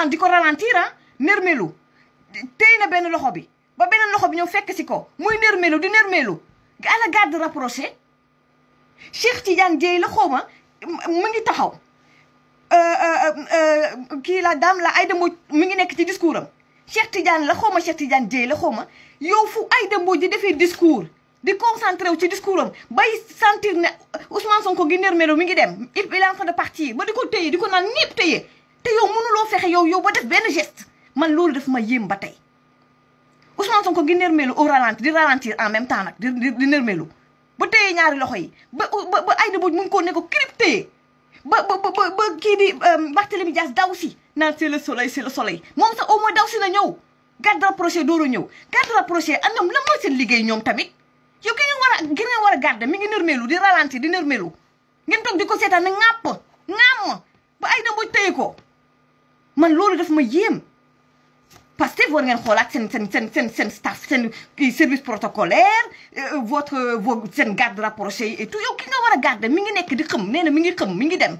di ko ralentir nërmelu téy na benn loxo bi ba beneen loxo bi ñëw fekk si ko muy nërmelu di nërmelu à la garde rapprochée Cheikh Tidiane Dièye la xawma mu ngi taxaw kii la dame la Aïda Mbodj mi ngi nekk ci discours am Cheikh Tidiane Dièye la xawma yow fu Aïda Mbodj di defee discours di concentré wu ci discours am bay sentir ne Ousmane Sonko gi nërmelu mi ngi dem il est en train de partir ba di ko téye di ko naan ñëpp téye te yow mënuloo fexe yow ba def benn geste man loolu daf ma yéem ba tey Ousmane Sonko gi nërmelu au ralenti di ralentir en même temps nag di nërmelu ba téye ñaari loxo yi ba Aïda Mbodj mu ngi ko ne ko kirip téye ba kii di Barthélémy Dias daw si naan c'est le soleil moom sax au moins daw si na ñëw garde rapprochée dooru ñëw garde rapprochée ak ñoom lan mooy seen liggéey ñoom tamit yow ki ngeen war a garde mi ngi nërmelu di ralentir di nërmelu ngeen toog di ko seetaan ne ŋàmm ba Aïda Mbodj téye ko man loolu daf ma yéem parce que war ngeen xoolaat seen staff seen service protocolaire seen garde rapproché et tout yow ki nga war a garde mi ngi nekk di xëm nee na mi ngi xëm mi ngi dem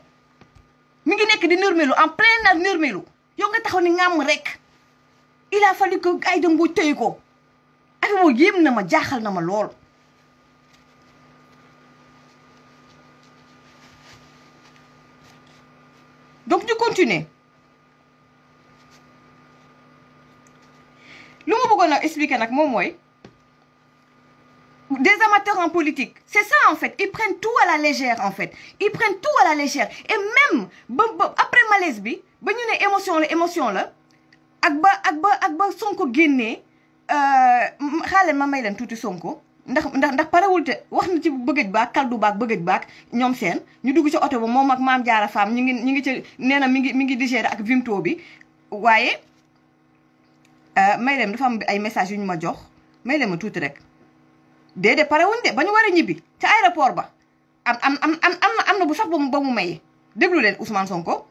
mi ngi nekk di nërmelu en plein nërmelu yow nga taxaw ni ŋàmm rek il a fallu que Aïda Mbodj téye ko affaire boobu yéem na ma jaaxal na ma lool donc ñu continuer lu ma bëggoon a expliquer nag moom mooy des amateurs en politique c'est ça en fait ils prennent tout à la légère en fait ils prennent tout à la légère et même ba après malaise bi ba ñu ne émotion la ak ba Sonko génnee xaaleen ma may leen tuuti Sonko ndax parewul te wax na ci bëggëj baak kaldu baak bëggëj baak ñoom seen ñu dugg ci oto ba moom ak Maam Jaara Faam ñu ngi ci nee na mi ngi digérer ak Vimto bi waaye may leen dafa am ay message yu ñu ma jox may leen ma tuuti rek déedéet parewuñ de ba ñu war a ñibbi ca aéroport ba am na bu sax ba mu maye déglu leen Ousmane Sonko.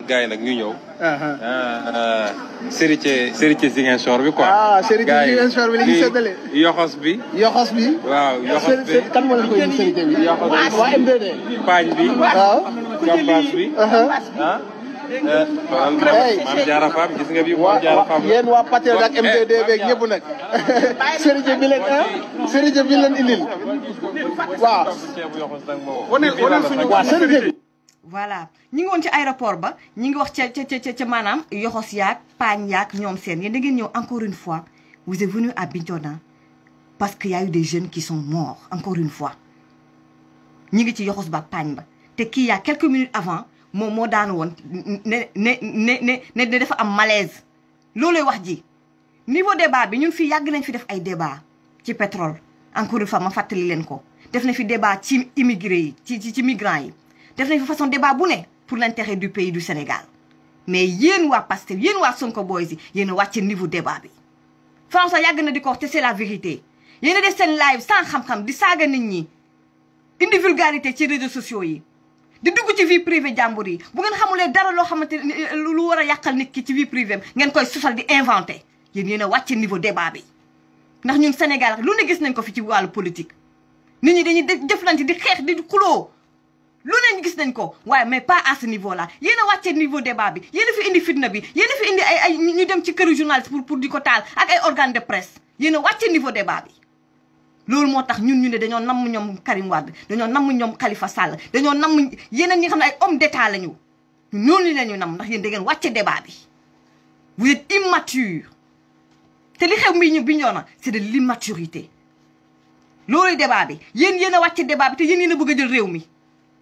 gars yi nag ñu ñëw. Serigne Ziguinchor bi quoi. ah Serigne Ziguinchor bi la ñuy séddale. yoxos bi. waaw yoxos bi. kan moo leen koy indi Serigne bi. yoxos bi waa MDD. paañ bi. waaw. gàmbaas bi. Maam Jaara Faam gis nga bi Maam Jaara Faam. yéen waa Patriote ak MDD beeg ñëpp nag. Serigne bi leen indil. waaw. waaw Serigne bi. voilà ñi ngi woon ci aéroport ba ñi ngi wax ca maanaam yoxos yaak paañ yaak ñoom seen yéen da ngeen ñëw encore une fois vous êtes venu à Bignona parce qu'il y a eu des jeunes qui sont morts encore une fois ñi ngi ci yoxos ba paañ ba te kii y a quelques minutes avant moom moo daanu woon ne dafa am malaise loolooy wax ji niveau débat bi ñun fii yàgg nañ fi def ay débat ci pétrole encore une fois ma fàttali leen ko def nañ fi débat ci immigré yi ci migrants yi def nañ fi façon débat bu ne pour l'intérêt du pays du Sénégal mais yéen waa Pastef yéen waa Sonko boys yi yéen a wàcce niveau débat bi François yàgg na di ko wax te c'est la vérité yéen a def seen live sans xam-xam di saaga nit ñi indi vulgarité ci réseaux sociaux yi di dugg ci vie privée jàmbur yi bu ngeen xamulee dara loo xamante lu war a yàqal nit ki ci vie privée ngeen koy sosal di inventé yéen a wàcce niveau débat bi ndax ñun Sénégal lu ne gis nañ ko fi ci wàllu politique nit ñi dañuy jëflante di xeex di xuloo lu ne gis nañ ko waaye mais pas à ce niveau là yéen a wàcce niveau débat bi yéen a fi indi fitna bi yéen a fi indi ay ñu dem ci këru journaliste pour di ko taal ak ay organe de presse yéen a wàcce niveau débat bi loolu moo tax ñun ñu ne dañoo namm ñoom Karim Wade dañoo namm ñoom Khalifa Sall dañoo namm yeneen ñi nga xam ne ay homme d'état lañu ñooñu la ñu namm ndax yéen da ngeen wàcce débat bi vous êtes immature te li xew mbii ñu Bignona c'est de l'immaturité loolu débat bi yéen a wàcce débat bi te yéen a bëgg a jël réew mi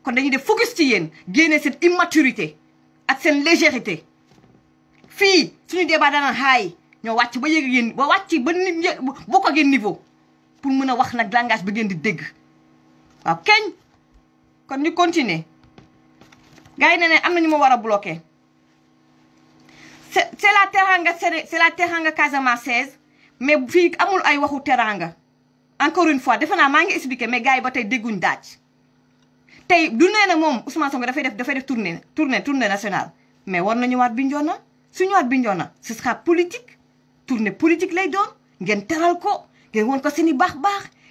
kon dañuy def focus ci yéen génne cette immaturité ak seen légèreté fii suñu débat dana haay ñoo wàcc ba yéeg yéen ba wàcc ba nit bokk ak yéen niveau pour mën a wax nag langage bi ngeen di dégg waaw keñ kon ñu continuer gars yi ne am na ñu ma war a bloquer c'est la teranga c'est la teranga casamançaise mais fii amul ay waxu teranga encore une fois defe naa maa ngi expliquer mais gars yi ba tey dégguñ daaj tey du nee na moom Ousmane Sonko dafay def tournée nationale mais war na ñëwaat Bignona su ñëwaat Bignona ce sera politique tournée politique lay doon ngeen teral ko ngeen woon ko seen i baax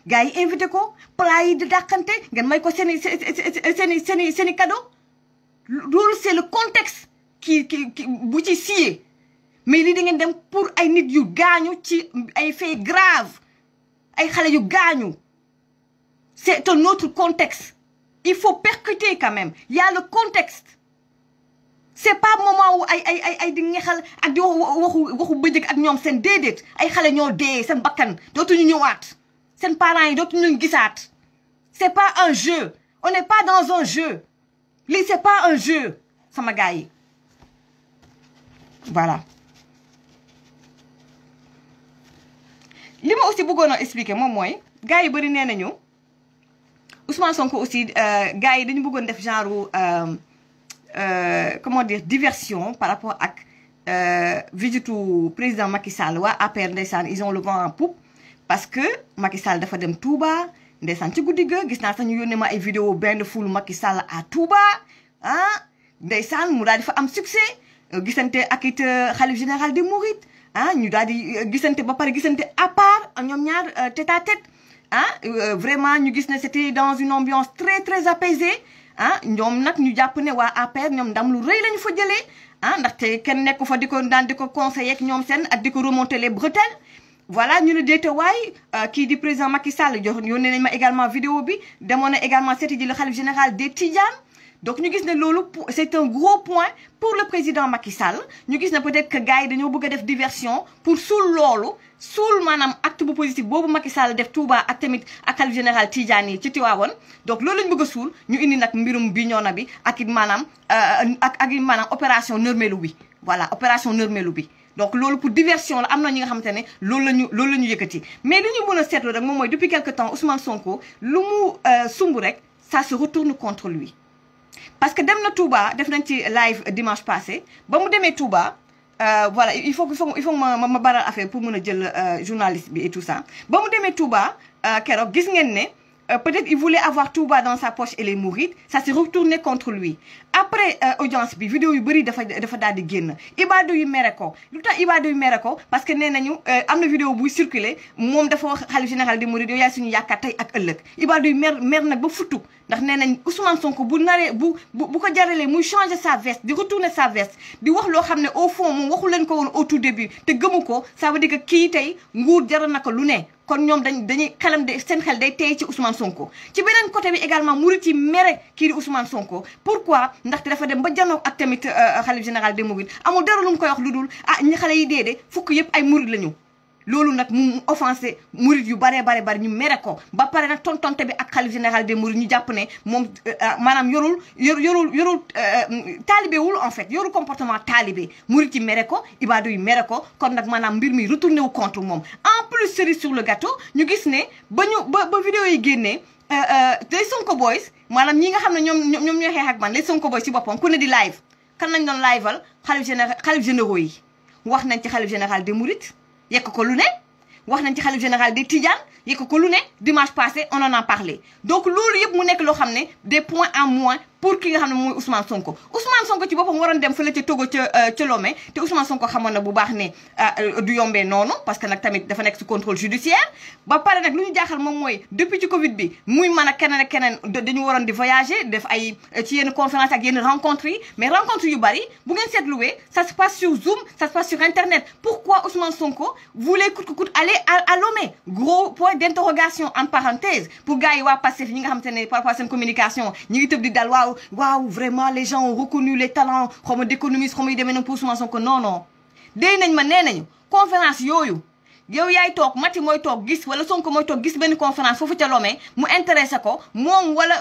gars yi invité ko plat yi di dàqante ngeen may ko seen i cadeau loolu c'est le contexte qui bu ci siyee mais lii da ngeen dem pour ay nit yu gaañu ci ay faits graves ay xale yu gaañu c'est un autre contexte il faut percuter quand même il y a le contexte c'est pas moment wu ay di ngexal ak di waxu bëjëg ak ñoom seen déedéet ay xale ñoo dee seen bakkan dootuñu ñëwaat seen parents yi dootuñu leen gisaat c'est pas un jeu on n'est pas dans un jeu lii c'est pas un jeu sama gars yi voilà li ma aussi bëggoon a expliquer moom mooy gars yi bëri nee nañu Ousmane Sonko aussi gars yi dañu bëggoon def genre comment dire diversion par rapport ak visitu président Macky Sall waa APR ndeysaan ils ont le vent en poupe parce que Macky Sall dafa dem Touba ndeysaan ci guddi ga gis naa sax ñu yónnee ma ay vidéo benn ful Macky Sall à Touba ah ndeysaan mu daal di fa am succès gisante ak it xalif général des Mourides ah ñu daal di gisante ba pare gisante à part ñoom ñaar tête à tête ah vraiment ñu gis ne c'était dans une ambiance très très apaisée ah ñoom nag ñu jàpp ne waa APR ñoom ndam lu rëy lañu fa jëlee ah ndaxte kenn nekku fa di ko daan di ko conseiller ak ñoom seen ak di ko remonter les bretelles voilà ñu ne déete waay kii di président Macky Sall jox yónnee nañ ma également vidéo bi demoon na également seeti ji le khalife général des Tidianes donc ñu gis ne loolu c'est un gros point pour le président Macky Sall ñu gis ne peut-être que gars yi dañoo bëgg a def diversion pour suul loolu suul maanaam acte bu positif boobu Macky Sall def Touba ak tamit ak khalife général Tidiane yi ci Tivaouane donc loolu lañ bëgg a suul ñu indi nag mbirum Bignona bi ak it maanaam ak it maanaam opération nërmelu bi voilà opération nërmelu bi donc loolu pour diversion la am na ñi nga xamante ne loolu la ñu yëkkati mais li ñu mën a seetlu rek moom mooy depuis quelque temps Ousmane Sonko lu mu sumb rek ça se retourne contre lui parce que dem na Touba def nañ ci live dimanche passé ba mu demee Touba voilà il faut ma baral affaire pour mën a jël journaliste bi et tout ça ba mu demee Touba keroog gis ngeen ne peut-être il voulait avoir Touba dans sa poche et les Mourides ça s'est retourné contre lui après audience bi vidéo yu bëri dafa daal di génn ibaadu yu mere ko lu tax ibaadu yu mere ko parce que nee nañu am na vidéo buy circuler moom dafa wax khalife général des Mourides yow yaay suñu yaakaar tey ak ëllëg ibaadu yu mer nag ba futtu ndax nee nañ Ousmane Sonko bu naree bu ko jaralee muy changer sa veste di retourner sa veste di wax loo xam ne au fond moom waxu leen ko woon au tout début te gëmu ko ça veut dire que kii tey nguur jaral na ko lu ne kon ñoom dañuy xelam de seen xel day tey ci Ousmane Sonko ci beneen côté bi également murit yi mere kii di Ousmane Sonko pourquoi ndaxte dafa dem ba janoo ak tamit xalif général des Mourides amul dara lu mu koy wax lu dul ah ñi xale yi dee de fukk yëpp ay murit lañu loolu nag mu offensé murid yu bare ñu mere ko ba pare nag tontonte bi ak xalif général des mourides ñu jàpp ne moom maanaam yorul taalibewul en fait yorul comportement taalibe murid yi mere ko ibaadu yi mere ko kon nag maanaam mbir mi retourné wu contre moom en plus cerise sur le gâteau ñu gis ne ba vidéo yi génnee les Sonko boys maanaam ñi nga xam ne ñoom ñooy xeex ak man les Sonko boys ci boppam ku ne di live kan lañ doon liveal xalif généraux yi wax nañ ci xalif général des mourides yekk ko lu ne wax nañ ci xalif général des Tidiane yekk ko lu ne dimanche passé on en a parlé donc loolu yëpp mu nekk loo xam ne des points en moins pour ki nga xam ne mooy Ousmane Sonko ci boppam waroon dem fële ca Togo ca Lomé te Ousmane Sonko xamoon na bu baax ne du yombee noonu parce que nag tamit dafa nekk ci contrôle judiciaire ba pare nag lu ñu jaaxal moom mooy depuis ci Covid bi muy mën a keneen ak keneen dañu waroon di voyager def ay ci yenn conférence ak yenn rencontres yi mais rencontres yu bari bu ngeen seetluwee ça se passe sur Zoom ça se passe sur Internet pourquoi Ousmane Sonko voulait coûte que coûte aller à Lomé gros point d'interrogation en parenthèse pour gars yi waa Pastef ñi nga xamante ne par rapport à seen communication ñi ngi tëb di dal waaw vraiment les gens ont reconnu les talents xaw ma d'économistes xaw ma yu demee noonu pour Ousmane Sonko non day nañ ma nee nañu conférence yooyu yow yaay toog Mati mooy toog gis wala Sonko mooy toog gis benn conférence foofu ca Lomé mu intéressé ko moom wala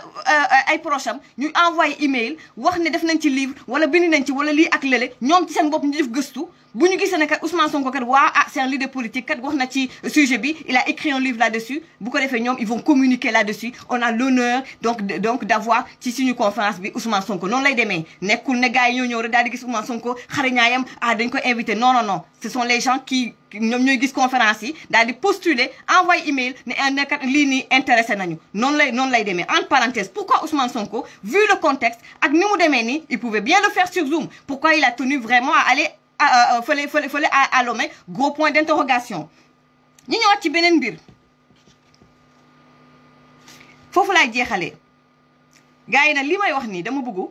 ay proche am ñu envoyé email wax ne def nañ ci livre wala bind nañ ci wala lii ak lële ñoom ci seen bopp ñu def gëstu bu ñu gisee ne kat Ousmane Sonko kat c'est un leader politique kat wax na ci sujet bi il a écrit un livre là-dessus bu ko defee ñoom ils vont communiquer là-dessus on a l'honneur donc d'avoir ci suñu conférence bi Ousmane Sonko noonu lay demee nekkul ne gars yi ñoo ñëw rek daal di gis Ousmane Sonko xariñaayam dañ ko invité non ce sont les gens qui ñoom ñooy gis conférence yi daal di postuler envoyer email ne kat lii nii intéressé nañu noonu lay demee entre parenthèses pourquoi Ousmane Sonko vu le contexte ak ni mu demee nii il pouvait bien le faire sur Zoom pourquoi il a tenu vraiment à aller fële à Lomé gros point d'interrogation ñu ñëwaat ci beneen mbir foofu laay jeexalee gars yi nag li may wax nii dama bëggu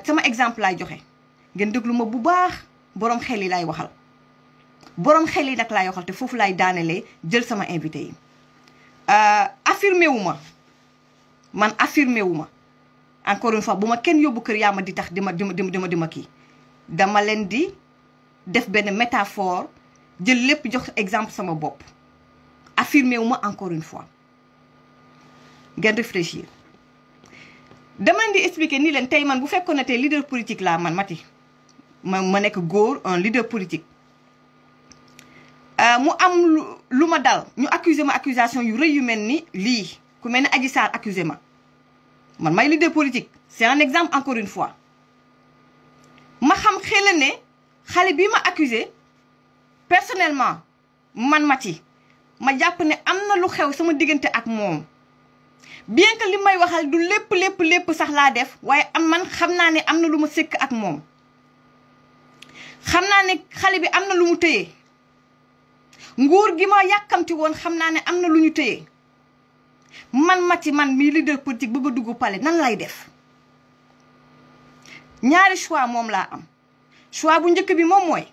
sama exemple laay joxe ngeen déglu ma bu baax boroom xel yi laay waxal boroom xel yi nag laay waxal te foofu laay daanelee jël sama invité yi affirmé wu ma encore une fois bu ma kenn yóbbu kër yaa ma di tax di ma kii dama leen di def benn métaphore jël lépp jox exemple sama bopp affirmé wu ma encore une fois ngeen réfléchir dama leen di expliquer ni leen tey man bu fekkoon ne tey leader politique laa man Mati ma nekk góor un leader politique mu am lu ma dal ñu accuser ma accusation yu rëy yu mel ni lii ku mel ni Adji Sarr accuser ma man may leader politique c'est un exemple encore une fois ma xam xel ne xale bii ma accusé personnellement man Mati ma jàpp ne am na lu xew sama diggante ak moom bien que li may waxal du lépp sax laa def waaye man xam naa ne am na lu ma sëkk ak moom xam naa ne xale bi am na lu mu téye nguur gi ma yàkkamti woon xam naa ne am na lu ñu téye man Mati man mii leader politique bëgg a dugg palais nan lay def ñaari choix moom laa am choix bu njëkk bi moom mooy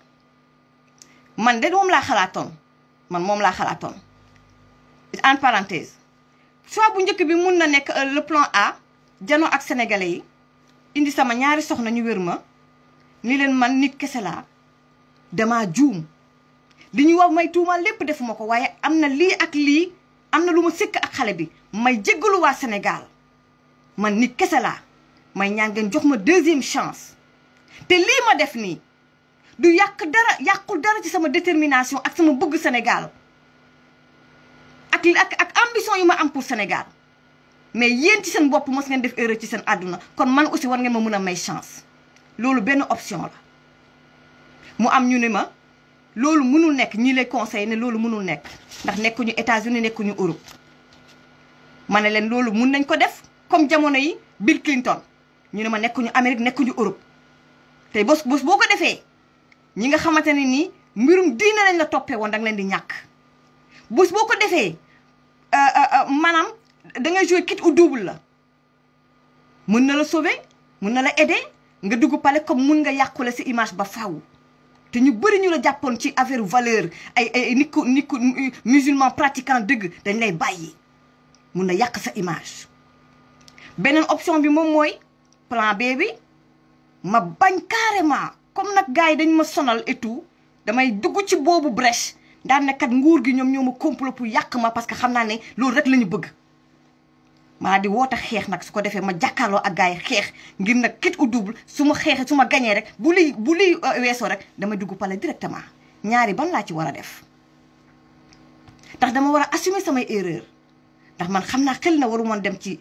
man de moom laa xalaatoon en parenthèse choix bu njëkk bi mun na nekk le plan A janoo ak sénégalais yi indi sama ñaari soxna ñu wér ma ni leen man nit kese laa dama juum li ñu wax may tuumal lépp defuma ko waaye am na lii ak lii am na lu ma sëkk ak xale bi may jéggalu waa Sénégal man nit kese laa may ñaan ngeen jox ma deuxième chance te lii ma def nii du yàqul dara ci sama détermination ak sama bëgg Sénégal ak ambition yu ma am pour Sénégal mais yéen ci seen bopp mos ngeen def erreur ci seen àdduna kon man aussi war ngeen ma mën a may chance loolu benn option la mu am ñu ne ma loolu mënul nekk ñi lay conseil ne loolu mënul nekk ndax nekkuñu États-Unis nekkuñu Europe ma ne leen loolu mun nañ ko def comme jamono yi Bill Clinton ñu ne ma nekkuñu Amérique nekkuñu Europe tey boo ko defee ñi nga xamante ne nii mbirum diine lañ la toppee woon danga leen di ñàkk boo ko defee maanaam dangay jouer quitte ou double la mën na la sauver mën na la aider nga dugg palais comme mun nga yàqule sa image ba faaw te ñu bëri ñu la jàppoon ci affaire valeur ay nit ku musulman pratiquant dëgg dañ lay bàyyi mun na yàq sa image beneen option bi moom mooy plan B bi ma bañ carrément comme nag gars yi dañ ma sonal et tout damay dugg ci boobu brèche daan ne kat nguur gi ñoom ñoo ma complot pour yàq ma parce que xam naa ne loolu rek la ñu bëgg maa di woote xeex nag su ko defee ma jàkkaarloo ak gars yi xeex ngir nag kit au double su ma xeexee su ma gañee rek bu liy weesoo rek damay dugg palais directement ñaari ban laa ci war a def ndax dama war a assumer samay erreur ndax man xam naa xel na waru moon dem ci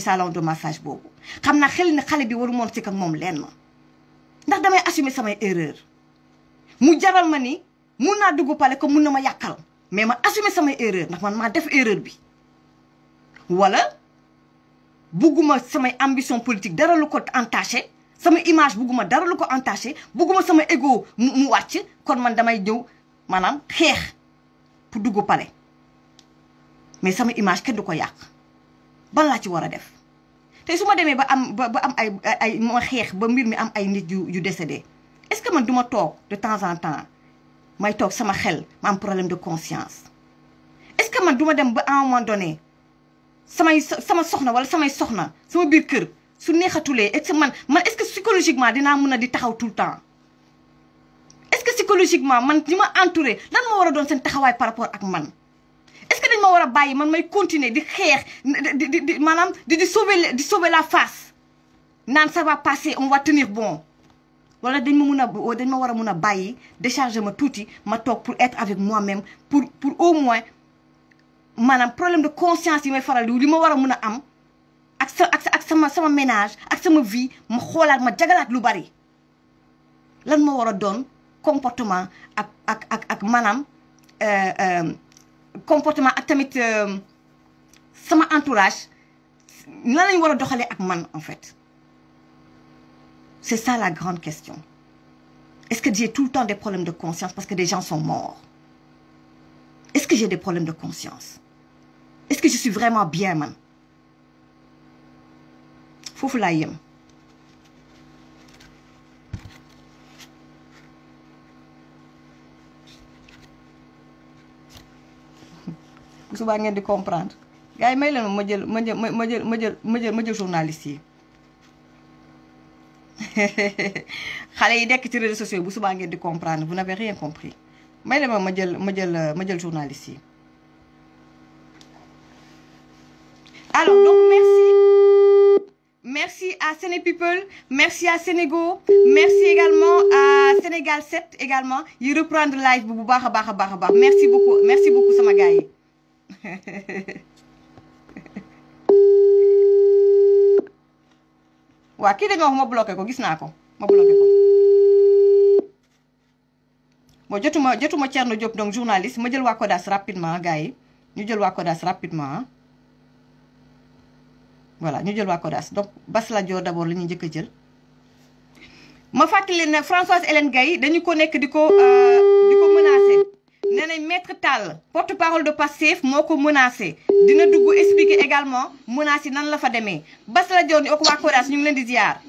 salon de massage boobu xam naa xel ne xale bi waru moon si ak moom leen ma ndax damay assumer samay erreur mu jaral ma ni mun naa dugg palais comme mun na ma yàqal mais ma assumer samay erreur ndax man maa def erreur bi wala bugguma samay ambition politique dara lu ko entaché sama image bugguma dara lu ko entaché bugguma sama ego mu wàcc kon man damay ñëw maanaam xeex pour dugg palais mais sama image kenn du ko yàq ban laa ci war a def te su ma demee ba am ay ma xeex ba mbir mi am ay nit yu décédé est-ce que man duma toog de temps en temps may toog sama xel ma am problème de conscience est-ce que man duma dem ba à un moment donné sama soxna wala samay soxna sama biir kër su neexatulee est-ce que man est-ce que psychologiquement dinaa mën a di taxaw tout le temps est-ce que psychologiquement man ñi ma entouré lan moo war a doon seen taxawaay par rapport ak man est-ce que dañ ma war a bàyyi man may continuer di xeex di maanaam di sauver la face naan ça va passer on va tenir bon wala dañ ma war a mun a bàyyi décharger ma tuuti ma toog pour être avec moi-même pour au moins maanaam problème de conscience yi may faral li ma war a mun a am ak sama ménage ak sama vie ma xoolaat ma jagalaat lu bari lan moo war a doon comportement ak maanaam comportement ak tamit sama entourage lan lañ war a doxalee ak man en fait c'est ça la grande question est-ce que j'ai tout le temps des problèmes de conscience parce que des gens sont morts est-ce que j'ai des problèmes de conscience est-ce que je suis vraiment bien man foofu laa yem bu subaa ngeen di comprendre gars yi may leen ma jël journaliste yi xale yi nekk ci réseaux sociaux bu subaa ngeen di comprendre vous n'avez rien compris may leen ma jël journaliste yi alors donc merci à Séné People merci à Sénégo merci également à Sénégal 7 également yi reprendre live bu baax a baax merci beaucoup sama gars yi waa kii dañoo wax ma bloqué ko gis naa ko ma bloqué ko bon jotuma Thierno Diop donc journaliste ma jël waa Kodas rapidement gars yi ñu jël waa Kodas rapidement voilà ñu jël waa Kodas donc Bas la Dior d'abord la ñuy njëkk a jël ma fàttali ne Françoise Hélène Gaye dañu ko nekk di ko menacé nee nañ Maître Tall porte-parole de Pastef moo ko menacé dina dugg expliquer également menace yi nan la fa demee Bas la Dior ni ak waa Kodas ñu ngi leen di ziar.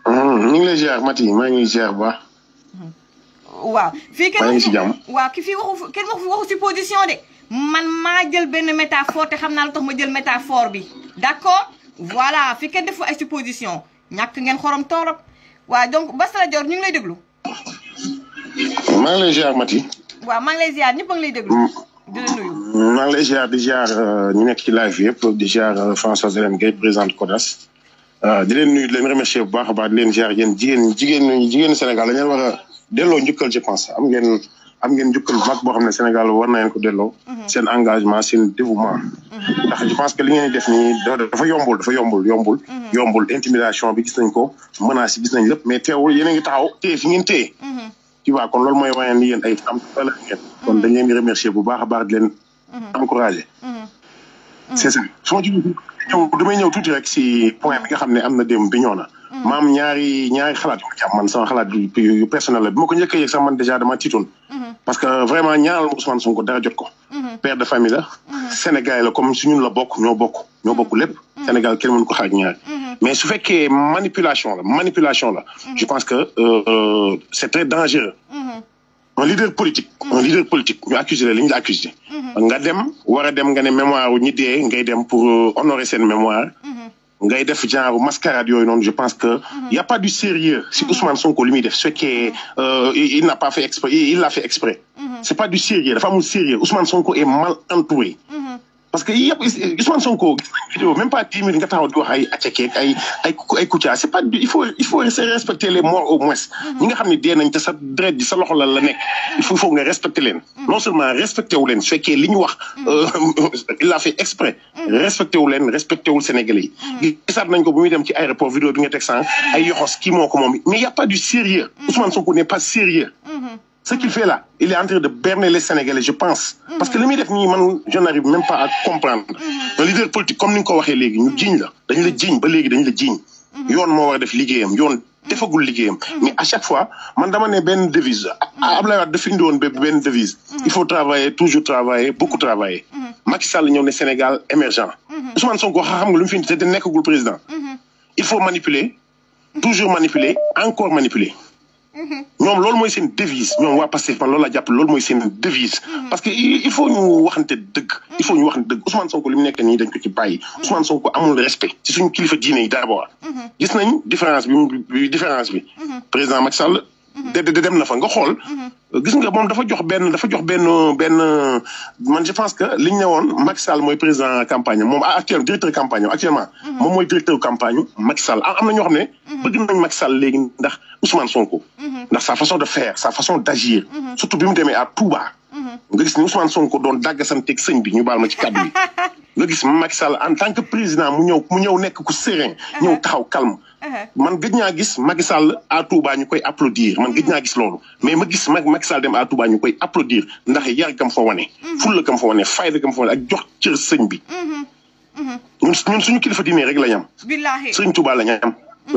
ñu ngi lay ziar Mati maa ngi ziar bu baax. waaw fii kenn waxu supposition de man maa jël benn métaphore te xam naa lu tax ma jël métaphore bi d'accord voilà fii kenn defu ay supposition ñàkk ngeen xorom torop waaw donc Bas la Dior ñu ngi lay déglu. maa ngi lay ziar Mati. waaw maa ngi lay ziar ñëpp a ngi lay déglu. di la nuyu. maa ngi lay ziar di ziar ñu nekk ci live yëpp di ziar Françoise Hélène Gaye présidente Kodas. di leen nuyu di leen remercier bu baax a baax di leen ziar yéen jigéenu Sénégal dañu leen war a delloo njukkal je pense am ngeen njukkal bu mag boo xam ne Sénégal war na leen ko delloo. seen engagement seen dévouement. ndax je pense que li ngeen di def nii dafa yombul intimidation bi gis nañ ko menace yi gis nañ lépp mais teewul yéen a ngi taxaw téye fi ngeen téye. tu vois kon loolu mooy wane ni yéen ay am valeur ngeen. kon dañ leen di remercier bu baax a baax di leen encourager. c'est ça su ma jugee damay ñëw tuuti rek si point bi nga xam ne am na démb bi ñëw na. maam ñaari xalaat yu ma ci am man sama xalaat yu personnel la bi ma ko njëkk a yëg sax man déjà dama tiitoon. parce que vraiment ñaanal Ousmane Sonko dara jot ko. père de famille la. Sénégal la comme su ñun la bokk ñoo bokk lépp. Sénégal kenn mënu ko xaaj ñaar. mais su fekkee manipulation la. je pense que c'est très dangereux. un leader politique ñu accusé la li ñu la accusé. nga dem war a dem nga ne mémoire ñi dee ngay dem pour honorer seen mémoire. ngay def genre mascarade yooyu noonu je pense que y a pas du sérieux si Ousmane Sonko li muy def ce qui il n'a pas fait exprès il l'a fait exprès c'est pas du sérieux dafa amul sérieux Ousmane Sonko est mal entouré parce que yëpp Ousmane Sonko vidéo même pas 10 minutes nga taxaw di wax ay accekeek ay Kouthia c'est pas il faut respecter les morts au moins ñi nga xam ne dee nañ te sa deret di sa loxo la nekk il faut nga respecter leen non seulement respecté wu leen su fekkee li ñu wax il l'a fait exprès respecté wu leen respecté wul Sénégalais yi gisaat nañ ko bu muy dem ci aéroport vidéo bi nga teg sànq ay yoxos kii moo ko moom mais y a pas du sérieux Ousmane Sonko n'est pas sérieux ce qu'il fait là, il est en train de berner les Sénégalais, je pense. Parce que le milieu je n'arrive même pas à comprendre. Un leader politique, comme nous l'avons dit, nous disons là, nous le disons, nous le disons. Yon mo war def ligéyam, yon defagul ligéyam. Mais à chaque fois, man dama né ben devise. Ablaye Wade dafa indi won ben devise. Il faut travailler, toujours travailler, beaucoup travailler. Macky Sall ñëw né Sénégal émergent. Ousmane Sonko xam nga lu mu fi indi té nekkagul président. Il faut manipuler, toujours manipuler, encore manipuler. ñoom loolu mooy seen devise ñoom waa Pastef man loolu la jàpp loolu mooy seen devise parce que il faut ñu waxante dëgg il faut ñu waxante dëgg Ousmane Sonko li mu nekk nii dañ ko ci bàyyi Ousmane Sonko amul respect ci suñu kilifa diine yi d'abord gis nañ différence bi président Macky Sall dem na fa nga xool gis nga moom dafa jox benn man je pense que li ñu ne woon Macky Sall mooy président campagne moom actuellement directeur campagne actuellement moom mooy directeur campagne Macky Sall am na ñoo xam ne bëgg nañ Macky Sall léegi ndax Ousmane Sonko ndax sa façon de faire sa façon d'agir surtout bi mu demee à Touba nga gis ni Ousmane Sonko doon dàggasanteeg sëñ bi ñu baal ma ci kàddu yi nga gis Macky Sall en tant que président mu ñëw nekk ku serein ñëw taxaw calme man gëj naa gis Macky Sall à Touba ñu koy applaudir man gëj naa gis loolu mais ma gis Macky Sall dem à Touba ñu koy applaudir ndax yar gam fa wane fulla gam fa wane fayda gam fa wane ak jox cër sëñ bi ñun suñu kilifa diine rek la ñam sëñ Touba la ñam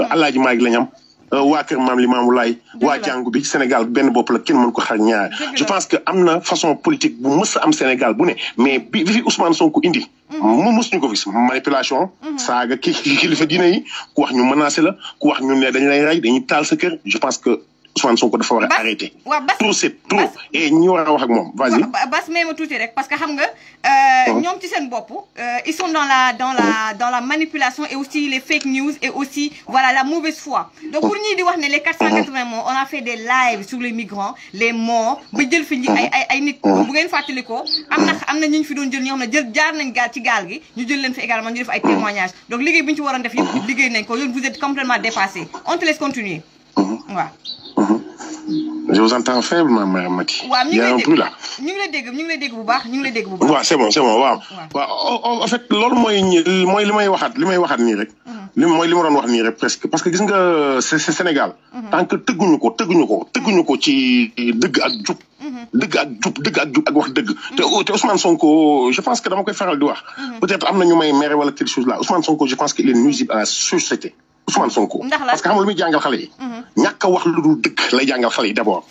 Alaaji Maalik la ñam waa kër maam Limaamu Laay waa jàngu bi Sénégal benn bopp la kenn mën ko xar ñaar je pense que am na façon politique bu mës a am Sénégal bu ne mais bi fi Ousmane Sonko indi mu mës ñu ko gis manipulation saaga kilifa diine yi ku wax ñu menacé la ku wax ñu ne dañ lay rey dañuy taal sa kër je pense que Ousmane Sonko dafa war a arrêter trop c'est trop et ñi war a wax ak moom vas-y bas may ma tuuti rek parce que xam nga ñoom ci seen bopp ils sont dans la manipulation et aussi les fake news et aussi voilà la mauvaise foi donc pour ñi di wax ne les 480 morts on a fait des lives sur les migrants les morts ba jël fi ay nit bu ngeen fàttali ko am na ñu fi doon jël ñoo xam ne jaar nañ gaal ci gaal gi ñu jël leen fi également ñu def ay témoignages donc liggéey bi ñu ci waroon def yëpp liggéey nañ ko yéen vous êtes complètement dépassé on te laisse continuer waaw je vous entends faiblement Mme Mati. waaw il y a un bruit là. ñu ngi lay dégg bu baax waaw c'est bon waaw. waaw en fait loolu mooy li may waxaat nii rek. mooy li ma doon wax nii rek presque parce que gis nga c'est Sénégal. tant que tëgguñu ko ci dëgg ak jub. dëgg ak jub ak wax dëgg. te Ousmane Sonko je pense que dama koy faral di wax. peut-être am na ñu may mere wala quelque chose là Ousmane Sonko je pense qu'il est nuisible à la société. Ousmane Sonko parce que xam nga lu muy jàngal xale yi. ñàkk a wax lu dul dëgg lay jàngal xale yi d'abord.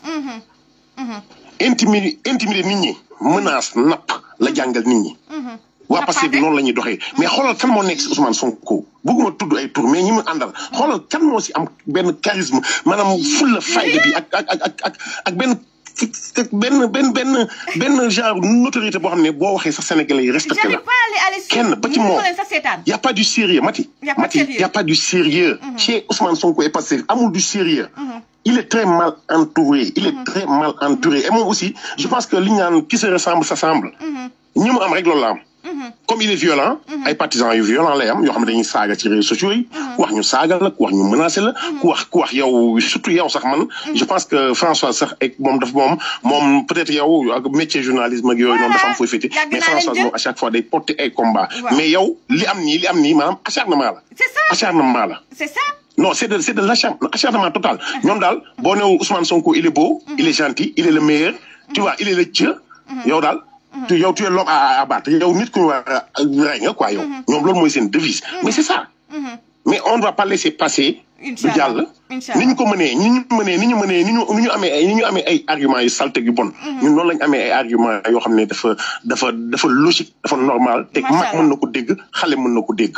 intimider nit ñi menace napp la jàngal nit ñi. waa parce que noonu la ñuy doxee mais xoolal kan moo nekk si Ousmane Sonko bëgguma tudd ay tur mais ñi mu àndal xoolal kan moo si am benn charisme maanaam fulla fayda bi ak benn genre notoriété boo xam ne boo waxee sax Sénégalais yi respecté la kenn ba ci moom y a pas du sérieux Mati y a pas du sérieux chez Ousmane Sonko et Pastef amul du sérieux il est très mal entouré et moom aussi je pense que li ñu naan qui se ressemble s'assemble ñi mu am rek loolu la am comme il est violent ay partisans yu violent lay am yoo xam ne dañuy saaga ci réseaux sociaux yi ku wax ñu saaga la ku wax ñu menacé la ku wax yow surtout yow sax man je pense que François sax ak moom peut-être yow ak métier journalisme ak yooyu noonu dafa am fooy féete mais François moom à chaque fois day porter ay combat mais yow li am nii maanaam acharnement la c'est ça non c'est de l'acharnement total ñoom daal boo neew Ousmane Sonko il est beau il est gentil il est le meilleur tu vois il est le Dieu yow daal tu es l'homme à abattre yow nit ku ñu war a rey nga quoi yow ñoom loolu mooy seen devise mais c'est ça mais on ne va pas laisser passer du jàll ni ñu ko mënee ni ñu amee ay arguments yu salté yu bon ñun noonu lañ amee ay arguments yoo xam ne dafa logique dafa normal te mag mën na ko dégg xale mën na ko dégg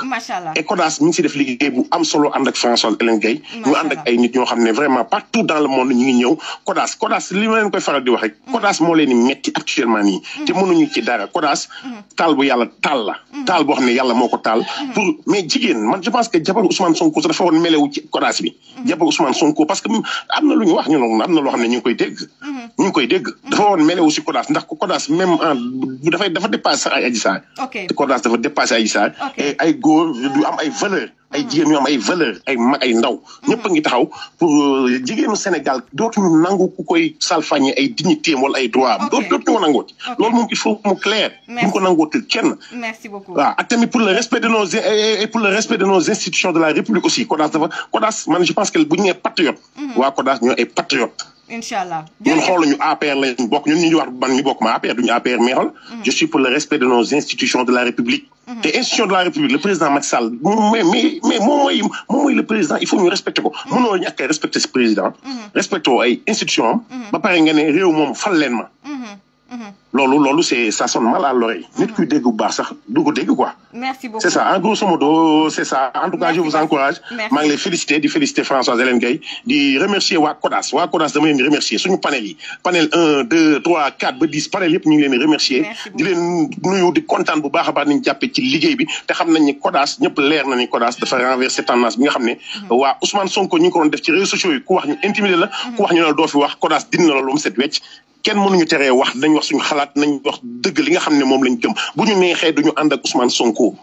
et CODAS mi ngi si def liggéey bu am solo ànd ak Françoise Hélène Gaye ñu ànd ak ay nit ñoo xam ne vraiment partout dans le monde ñu ngi ñëw CODAS li ma leen koy faral di wax rek CODAS moo leen di metti actuellement nii te mënuñu ci dara CODAS taal bu yàlla taal la taal boo xam ne yàlla moo ko taal pour mais jigéen man je pense que jabar Ousmane Sonko sax dafa woon melewu ci CODAS bi jabar Ousmane Sonko parce que am na lu ñu wax ñu noonu am na loo xam ne ñu ngi koy dégg dafa woon melewu si CODAS ndax CODAS même dafa dépassé ay Adji Sarr CODAS dafa dépassé Adji Sarr et ay góor du am ay valeur ay jigéen ñu am ay valeur ay mag ay ndaw ñëpp a ngi taxaw pour jigéenu Sénégal dootuñu nangu ku koy salfañe ay dignité wala ay droit am dootuñu ko nangooti loolu moom il faut mu clair duñ ko nangooti kenn waaw ak tamit pour le respect de nos institutions de la République aussi CODAS man je pense que bu ñu nee patriote waa CODAS ñoo ay patriote Inch'Allah. ñun xooluñu APR lañ bokk ñun ñu wax ban ñu bokk ma APR duñu APR mais xool je suis pour le respect de nos institutions de la République te institutions de la République le président Macky Sall mais moom mooy le président il faut ñu respecter ko mënoo ñàkk a respecter ce président respecter ay institutions am ba pare nga ne réew moom fal leen ma loolu ça sonne mal à l'oreille nit kuy dégg bu baax sax du ko dégg quoi merci beaucoup c'est ça en grosso modo c'est ça en tout cas je vous encourage maa ngi lay féliciter Françoise Hélène Gaye di remercier waa CODAS dama leen di remercier suñu panel yi panel 1 2 3 4 ba 10 panel yëpp ñu ngi leen di remercier di leen nuyu di kontaan bu baax a baax nañu jàppee ci liggéey bi te xam nañ ni CODAS ñëpp leer na ni CODAS dafa renverser tendance bi nga xam ne waa Ousmane Sonko ñu ngi ko doon def ci réseaux sociaux yi ku wax ñu intimider la ku wax ñu ne doo fi wax CODAS dina la lu mu set wecc kenn mënuñu teree wax nañ wax suñu xalaat nañ wax dëgg li nga xam ne moom lañ gëm bu ñu neexee duñu ànd ak Ousmane Sonko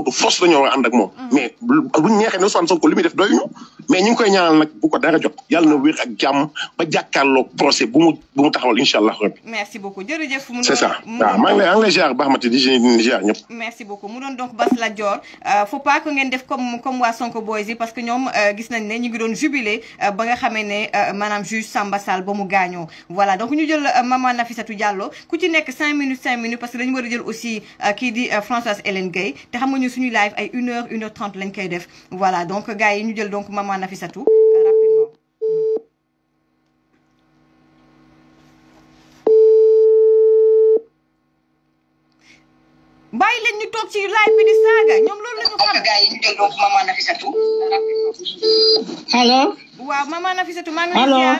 du force dañoo war a ànd ak moom mais bu ñu neexee ne Ousmane Sonko li muy def doyuñu mais ñu ngi koy ñaanal nag bu ko dara jot yàlla na wér ak jàmm ba jàkkaarloog procès bu mu taxawal incha allah rabbi. merci beaucoup jërëjëf. c'est ça waaw maa ngi lay ziar baax mati di ziar ñëpp. merci beaucoup mu doon donc Bass Lat Dior faut pas que ngeen def comme waa Sonko boys yi parce que ñoom gis nañ ne ñu ngi doon jubilé ba nga xamee ne maanaam juge Samba Sall ba mu gaañoo voilà donc ñu jël maman Nafissatou Diallo ku ci nekk 5 minutes parce que dañu war a jël aussi kii di Françoise Hélène Gaye te xam nga ñu suñu live ay 1h30 lañ koy def voilà donc gars yi ñu jël donc maman Nafissatou rapidement. bàyyi leen ñu toog ci live bi di saaga ñoom loolu la ñu xam. gars yi ñu jël donc maman Nafissatou rapidement. allo. waaw maman Nafissatou maa ngi lay ziar.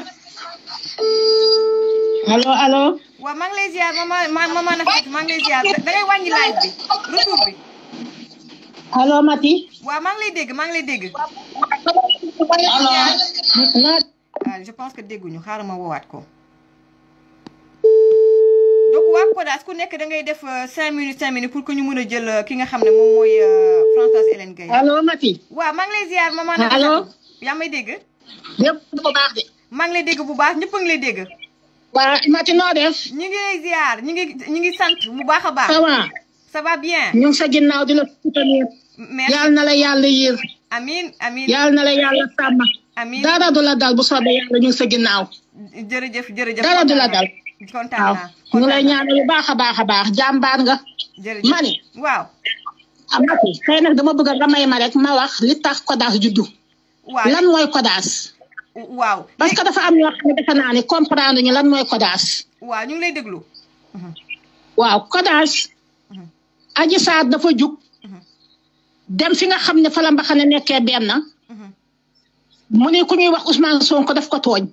allo. waaw maa ngi lay ziar maman Nafissatou maa ngi lay ziar da ngay wàññi live bi retour bi. allo Mati. waaw maa ngi lay dégg. allo. je pense que dégguñu xaaral ma woowaat ko. donc waa CODAS ku nekk da ngay def 5 minutes pour que ñu mën a jël ki nga xam ne moom mooy Françoise Hélène Gaye. allo Mati. waaw maa ngi lay ziar maman Nafissatou. allo. yaa may dégg. dégg bu baax de. maa ngi lay dégg bu baax ñëpp a ngi lay dégg. waa Mati noo def. ñu ngi lay ziar ñu ngi sant bu baax a baax. ça va. ça va bien. ñu ngi sa ginnaaw di la soutenir. merci yal na la yàlla yéer. amiin yal na la yàlla sàmm. amiin dara du la dal bu soobee yàlla ñu ngi sa ginnaaw. jërëjëf. dara du la dal. kontaan naa ñu lay ñaanal bu baax a baax jàmbaar nga. jërëjëf mani. waaw. Mati xëy nag dama bëgg nga may ma rek ma wax li tax CODAS juddu. waaw lan mooy CODAS. waaw parce que dafa am ñoo xam ne defe naa ne comprendre ñu lan mooy CODAS. waaw ñu ngi lay déglu. waaw CODAS. Adji Sarr dafa jug. dem fi nga xam ne fa la mbaxane nekkee benn. mu ne ku ñuy wax Ousmane Sonko daf ko tooñ.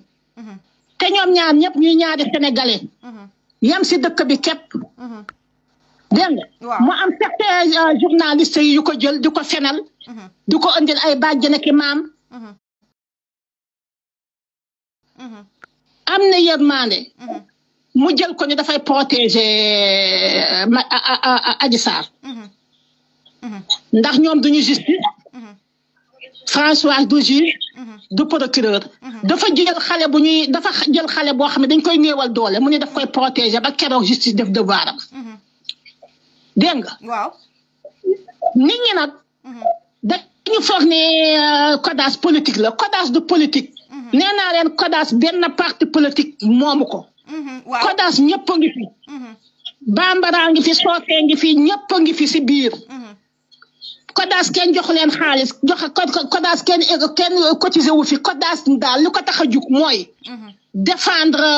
te ñoom ñaar ñëpp ñuy ñaari sénégalais. yam si dëkk bi képp. dégg nga mu am certains journalistes yu ko jël di ko fenal. di ko indil ay bàjjen ki maam. am na yërmande. mu jël ko ni dafay protéger Adji Sarr. ndax ñoom duñu justice. François du juge. du procureur. dafa jël xale boo xam ne dañ koy néewal doole mu ne daf koy protéger ba keroog justice def devoir am. dégg nga. waaw. nit ñi nag. dañu foog ne CODAS politique la CODAS du politique. nee naa leen CODAS benn parti politique moomu ko. waaw CODAS ñëpp a ngi fi. bambara ngi fi sookee ngi fi ñëpp a ngi fi si biir. Kodas kenn jox leen xaalis joxe Kodas kenn cotisé wu fi Kodas daal lu ko tax a jug mooy. défendre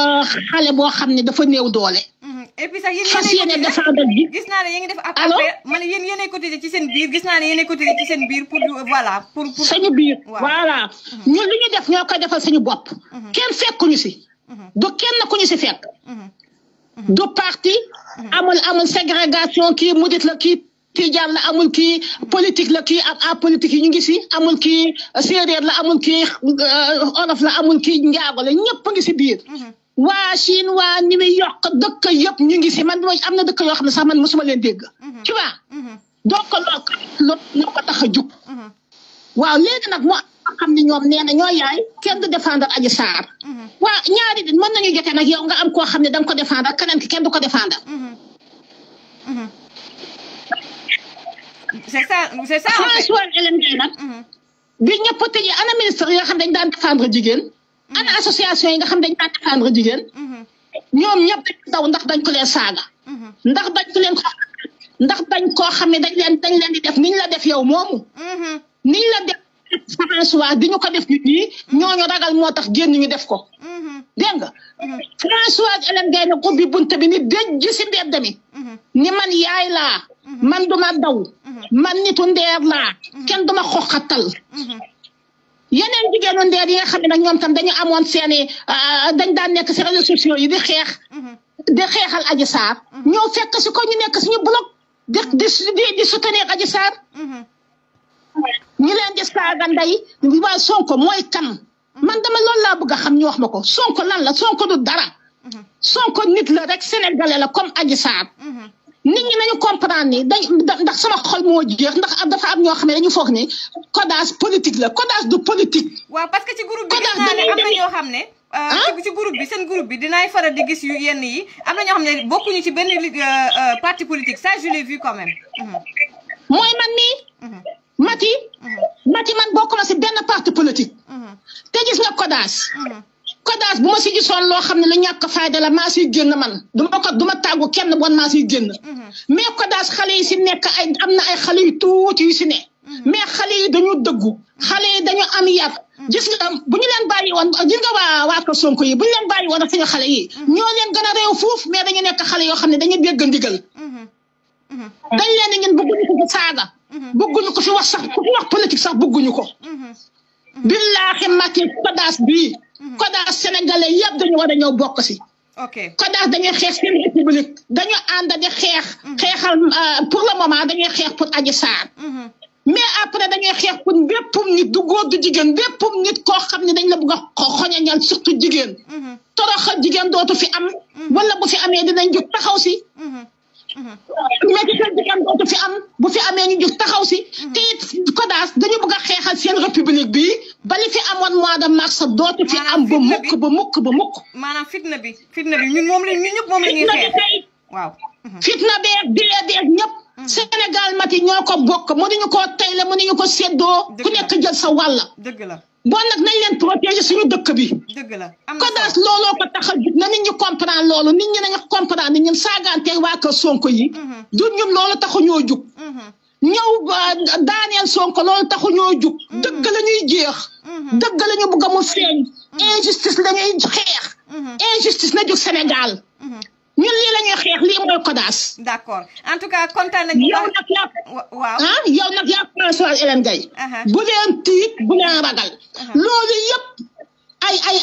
xale boo xam ne dafa néew doole. et puis sax fas yéene défendre bi. gis naa ne yéen ngi def ak allo man yéen yéenay cotiser ci seen biir gis naa ne yéenay cotiser ci seen biir pour voilà pour sañu biir voilà ñun li ñu def ñoo koy defal sañu bopp. kenn fekkuñu si. du kenn ku ñu si fekk. du parti amul ségrégation kii murit la kii tijaan la amul kii politique la kii ak politique yi ñu ngi si amul kii séeréer la amul kii olof la amul kii njaago la ñëpp ngi si biir. waa Chine waa New York dëkk yëpp ñu ngi si man am na dëkk yoo xam ne sax man mosuma leen dégg. tu vois donc loolu ko tax a jug. waaw léegi nag moo xam ne ñoom nee na ñoo yaay kenn du défendre Adji Sarr. waa ñaari nit mën nañu jotee nag yow nga am koo xam ne da nga ko défendre keneen ki kenn du ko défendre. c'est ça François Hélène Gaye nag. bi ñëpp tëjee ana ministre yi nga xam dañ daan défendre jigéen. ana association yi nga xam dañ daan défendre jigéen. ñoom ñëpp dañ daw ndax dañ ko leen saaga. ndax dañ ko leen ndax dañ koo xam ne dañ leen di def niñ la def yow moomu. niñ la def François di ñu ko def nit ñi ñooñu ragal moo tax génn ñu def ko. dégg nga François Hélène Gaye nag ubbi bunte bi ni déj ci mbedd mi. ni man yaay laa. man duma daw. man nitu ndeer laa. kenn duma xoxatal. yeneen jigéenu ndeer yi nga xam ne nag ñoom tam dañu amoon seeni dañ daan nekk si réseaux sociaux yi di xeexal Adji Sarr. ñoo fekk si ko ñu nekk suñu blog di soutenir Adji Sarr. ñu leen di saaga ndey waa Sonko mooy kan. man dama loolu laa bëgg a xam ñu wax ma ko Sonko lan la Sonko du dara. Sonko nit la rek sénégalais la comme Adji Sarr. nit ñi nañu comprendre ni ndax sama xol moo jeex ndax dafa am ñoo xam ne dañu foog ni Kodas politique la Kodas du politique. waaw parce que ci groupe bi gis naa ne am na ñoo xam ne. ci groupe bi seen groupe bi dinaay faral di gis yu yenn yi am na ñoo xam ne bokkuñu ci benn parti politique ça je l'ai vu quand même. mooy man mii. Mati man bokkuma si benn parti politique. te gis nga Kodas bu ma si gisoon loo xam ne lu ñàkk fayda la maa siy génn man du ma tàggu kenn bon maa siy génn. mais Kodas xale yi si nekk am na ay xale yu tuuti yu si ne. mais xale yi dañu dëggu. xale yi dañu am yar. gis nga bu ñu leen bàyyi woon gis nga waa ko Sonko yi bu ñu leen bàyyi woon ak suñu xale yi. ñoo leen gën a réew fuuf mais dañu nekk xale yoo xam ne dañuy dégg ndigal. dañ leen di ngeen bëgguñu ko fi saaga. bëgguñu ko fi wax sax ku fi wax politique sax bëgguñu ko. billaahi Macky Kodas bii. Kodas sénégalais yëpp dañu war a ñëw bokk si. ok Kodas dañuy xeex seen république dañu ànd di xeexal pour le moment dañuy xeex pour Adji Sarr. mais après dañuy xeex pour bépp nit du góor du jigéen bépp nit koo xam ne dañ la bëgg a xoñañal surtout jigéen. toroxal jigéen dootu fi am. wala bu fi amee dinañ jóg taxaw si. mais ci seen jigéen dootu fi am bu fi amee ñu jóg taxaw si. te it Kodas dañu bëgg a xeexal seen république bi ba li fi amoon mois de mars dootu fi am ba mukk. maanaam fitna bi ñun ñëpp moom la ñuy xeex. waaw. fitna beeg ñëpp. Sénégal Mati ñoo ko bokk mënuñu koo tayle mënuñu ko séddoo. ku nekk jël sa wàll. dëgg la. bon nag nañ leen protéger suñu dëkk bi. dëgg la Kodas looloo ko tax a jug na nit ñi comprendre loolu nit ñi nañu comprendre ni ñun saagante waa kër Sonko yi. du ñun loolu taxu ñoo jug. ñëw daaneel Sonko loolu taxu ñoo jug. dëgg la ñuy jeex. dëgg la ñu bëgg a mu feeñ. injustice la ñuy xeex. injustice na jug Sénégal. ñun lii la ñuy xeex lii mooy Kodas. d'accord en tout cas kontaan nañu. yow nag yaa François Hélène Gaye. bu leen tiit bu leen ragal. loolu yëpp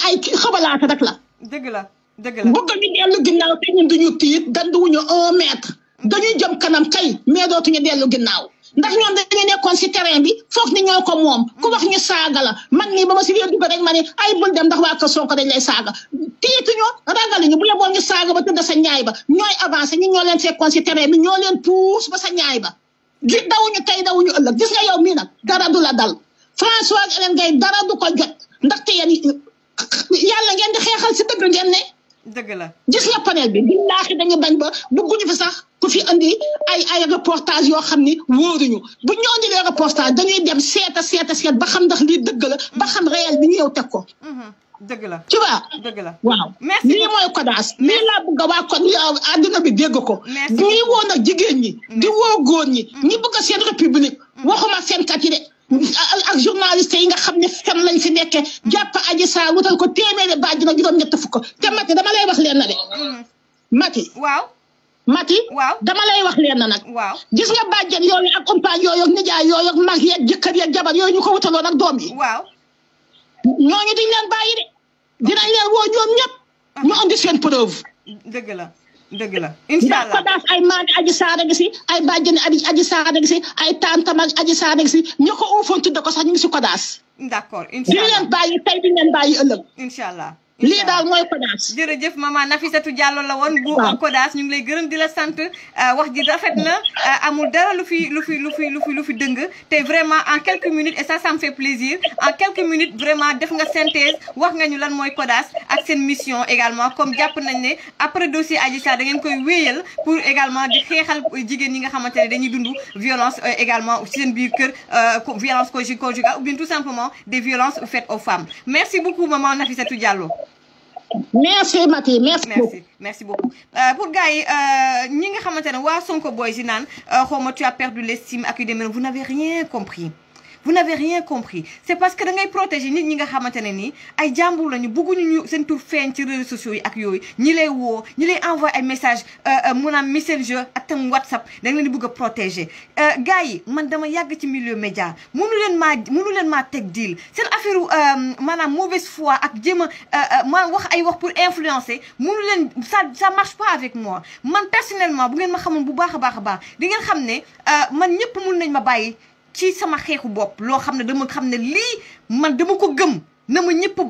ay xabalaata rek la. dëgg la. bëgg ñu dellu ginnaaw te ñun duñu tiit danduwuñu 1 mètre. dañuy jëm kanam kay mais dootuñu dellu ginnaaw. ndax ñoom dañu nekkoon si terrain bi foog ni ñoo ko moom ku wax ñu saaga la man nii ba ma si biir dugg rek ma ne ay bul dem ndax waa kër Sonko dañ lay saaga tiituñu ragaluñu bu yeboo ñu saaga ba tëdd sa ñaay ba ñooy avancé ñi ñoo leen fekkoon si terrain bi ñoo leen puus ba sa ñaay ba gi dawuñu tey dawuñu ëllëg gis nga yow mii nag dara du la dal François Hélène Gaye dara du ko jot ndaxte yéen yàlla ngeen di xeexal si dëgg ngeen ne. dëgg la gis nga panel bi billaahi dañu bañ ba bëgguñu fi sax ku fi andi ay reportage yoo xam ni wóoruñu bu ñu andilee reportage dañuy dem seet ba xam ndax lii dëgg la ba xam réel bi ñu yow teg ko. dëgg la tu vois dëgg la waaw merci lii mooy CODAS lii laa bëgg a waa kon àdduna bi dégg ko ñuy woo nag jigéen ñi di woo góor ñi ñi bëgg seen république waxuma fenkat yi de ak journaliste yi nga xam ne fen lañ fi nekkee jàpp Adji Sarr wutal ko téeméeri bàjj na juróom-ñett fukk te Mati dama lay wax leen na de Mati waaw dama lay wax leen na nag waaw gis nga bàjjen yooyu ak compagne yooyu ak nijaay yooyu ak mag yeeg jëkkër yeeg jabar yooyu ñu ko wutaloon ak doom yi waaw ñooñu duñ leen bàyyi de dinañ leen woo ñoom ñëpp ñu andi seen preuve dëgg la inshallah CODAS ay maami Adji Sarr gi si ay bàjjeni Adji Sarr gi si ay tantam ak Adji Sarr gi si ñu ko uufoon tudde ko sax ñu ngi si CODAS d'accord inshallah di leen bàyyi tey di leen bàyyi ëllëg inshallah lii daal mooy CODAS jërëjëf maman Nafissatou Diallo la woon bu CODAS ñu ngi lay gërëm di la sant wax ji rafet na amul dara lu fi dëng te vraiment en quelques minutes et ça me fait plaisir en quelques minutes vraiment def nga synthèse wax nga ñu lan mooy CODAS ak seen mission également comme jàpp nañ ne après dossier Adji Sarr da ngeen koy wéyal pour également di xeexal jigéen ñi nga xamante ne dañuy dund violence également ci seen biir kër violence conjugale ou bien tout simplement des violences faites aux femmes merci beaucoup maman Nafissatou Diallo. Merci Mati, merci beaucoup. Pour gars yi ñi nga xamante ne waa Sonko boys yi naan xawma tu as perdu l'estime ak yu demee vous n'avez rien compris. Vous n'avez rien compris. C'est parce que da ngay protéger nit ñi nga xamante ne nii ay jàmbur lañu bëgguñu ñu seen tur feeñ ci réseaux sociaux yi ak yooyu ñi lay woo ñi lay envoyé ay message maanaam messenger ak tam WhatsApp da nga leen di bëgg a protéger gars yi man dama yàgg ci milieu média mënu leen maa teg deal seen affaire maanaam mauvaise foi ak jéem a ma wax ay wax pour influencer mënu leen ça marche pas avec moi man personnellement bu ngeen ma xamoon bu baax a baax di ngeen xam ne man ñëpp mën nañ ma bàyyi ci sama xeexu bopp loo xam ne dama xam ne lii man dama ko gëm na ma ñëpp